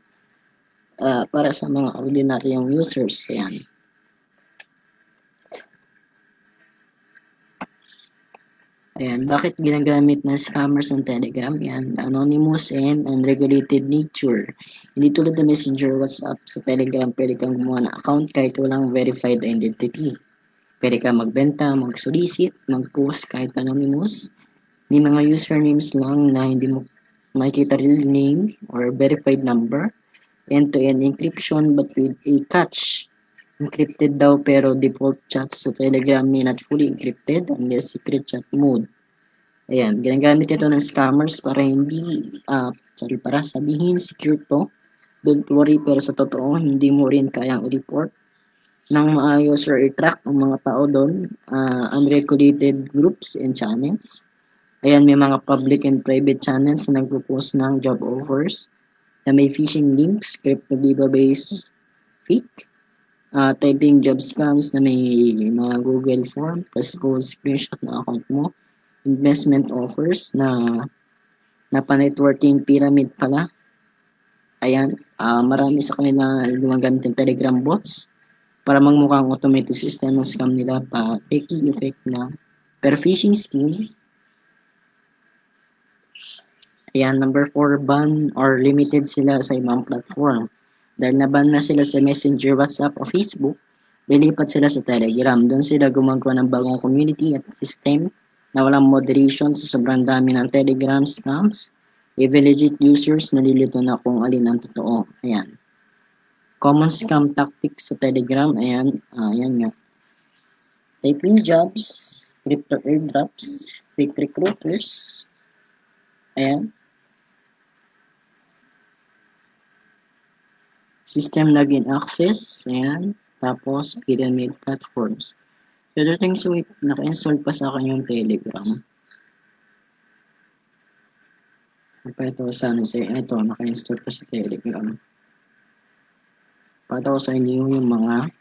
para sa mga ordinaryong users. Ayan. Ayan, bakit ginagamit ng scammers ang Telegram? Yan, anonymous and unregulated nature. Hindi tulad ng Messenger, WhatsApp, sa Telegram, pwede kang gumawa ng account kahit walang verified identity. Pwede ka magbenta, mag-solicit, mag-post kahit anonymous. May mga usernames lang na hindi mo makikita real name or verified number. End-to-end encryption but with a catch. Encrypted daw pero default chats sa Telegram may not fully encrypted unless secret chat mode. Ayan, ginagamit ito ng scammers para para sabihin secure to. Don't worry, pero sa totoo, hindi mo rin kayang i-report ng maayos or i-track ang mga tao doon. Unregulated groups and channels. Ayan, may mga public and private channels na nagpo-post ng job offers na may phishing links, crypto giveaways, fake, typing job scams na may mga Google form, plus go screenshot ng account mo, investment offers na pa-networking pyramid pala. Ayan, marami sa kanila gumagamit ng Telegram bots para magmukhang automated system ng scam nila pa taking effect na per phishing scheme. Ayan, number 4, ban or limited sila sa ibang platform. Dahil naban na sila sa Messenger, WhatsApp o Facebook, lilipat sila sa Telegram. Doon sila gumagawa ng bagong community at system na walang moderation sa sobrang dami ng Telegram scams. Even legit users nalilito na kung alin ang totoo. Ayan. Common scam tactics sa Telegram. Ayan, ayan nga. Typing jobs, crypto airdrops, fake recruiters. Ayan. System login access, ayan. Tapos, pyramid platforms. So, the things so, naka-install pa sa akin yung Telegram. Ito sana sa ito, naka-install pa sa Telegram. Para ko sa inyo yung mga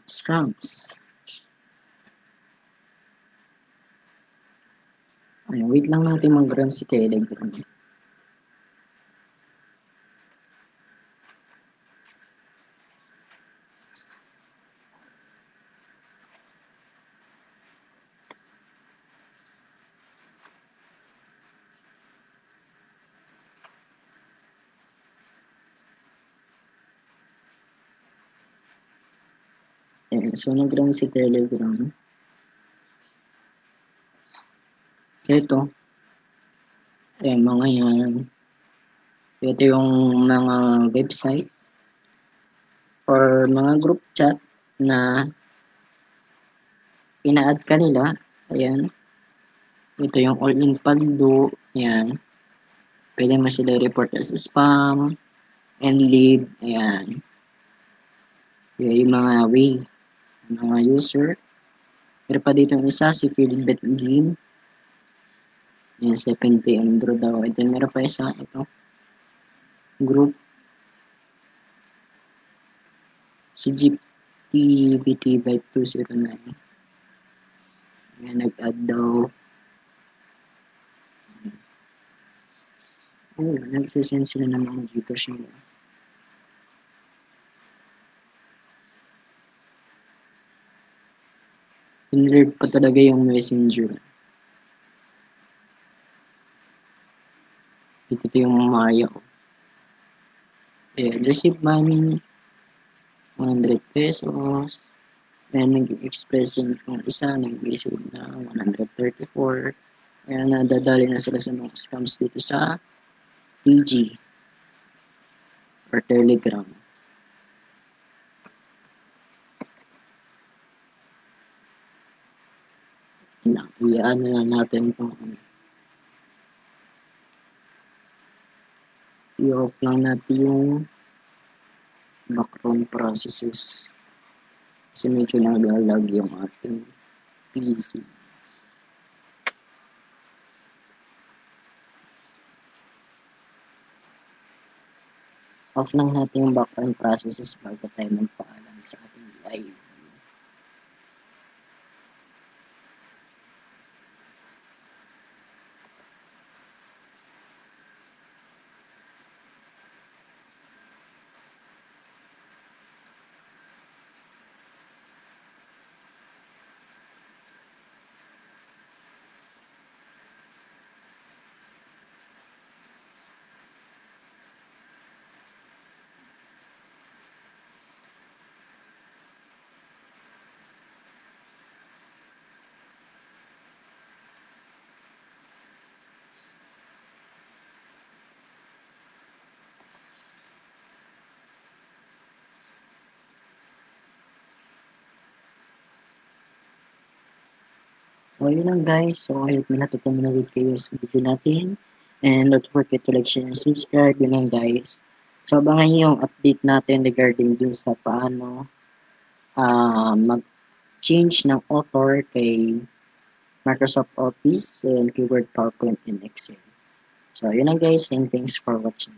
scams. Ay, wait lang natin mag-run si Telegram. Ayan, so nag-run si Telegram. So ito, ayan, mga yan. Ito yung mga website or mga group chat na ina-add ka nila. Ayan. Ito yung all-in pagdo. Ayan. Pwede mo sila report as spam and leave. Ayan. Ayan yung mga way. Mga user. Pero pa dito yung isa, si Philbert Game. Ayan, 7 PM draw daw. Ito, meron pa isa. Ito. Group. Si GPTBT5209. Ayan, nag-add daw. Oh, nagsisend sila ng mga Gcash nila. Inlert pa talaga yung messenger. Ito yung Maya. Ayan, receive money. 100 pesos. Ayan, nag-express yung isa, nag-receive na 134. Ayan, nadadali na sila sa mga scams dito sa PG or Telegram. Iyaan na lang natin itong i-off lang natin yung background processes kasi medyo naglalag yung ating PC. Off lang natin yung background processes bago tayo magpaalam sa ating live. So, yun lang guys. So, I hope may natutunan na kayo sa video natin. And don't forget to like, share, and subscribe. Yun lang guys. So, abangan yung update natin regarding dun sa paano mag-change ng author kay Microsoft Office and Keyword PowerPoint and Excel. So, yun lang guys. And thanks for watching.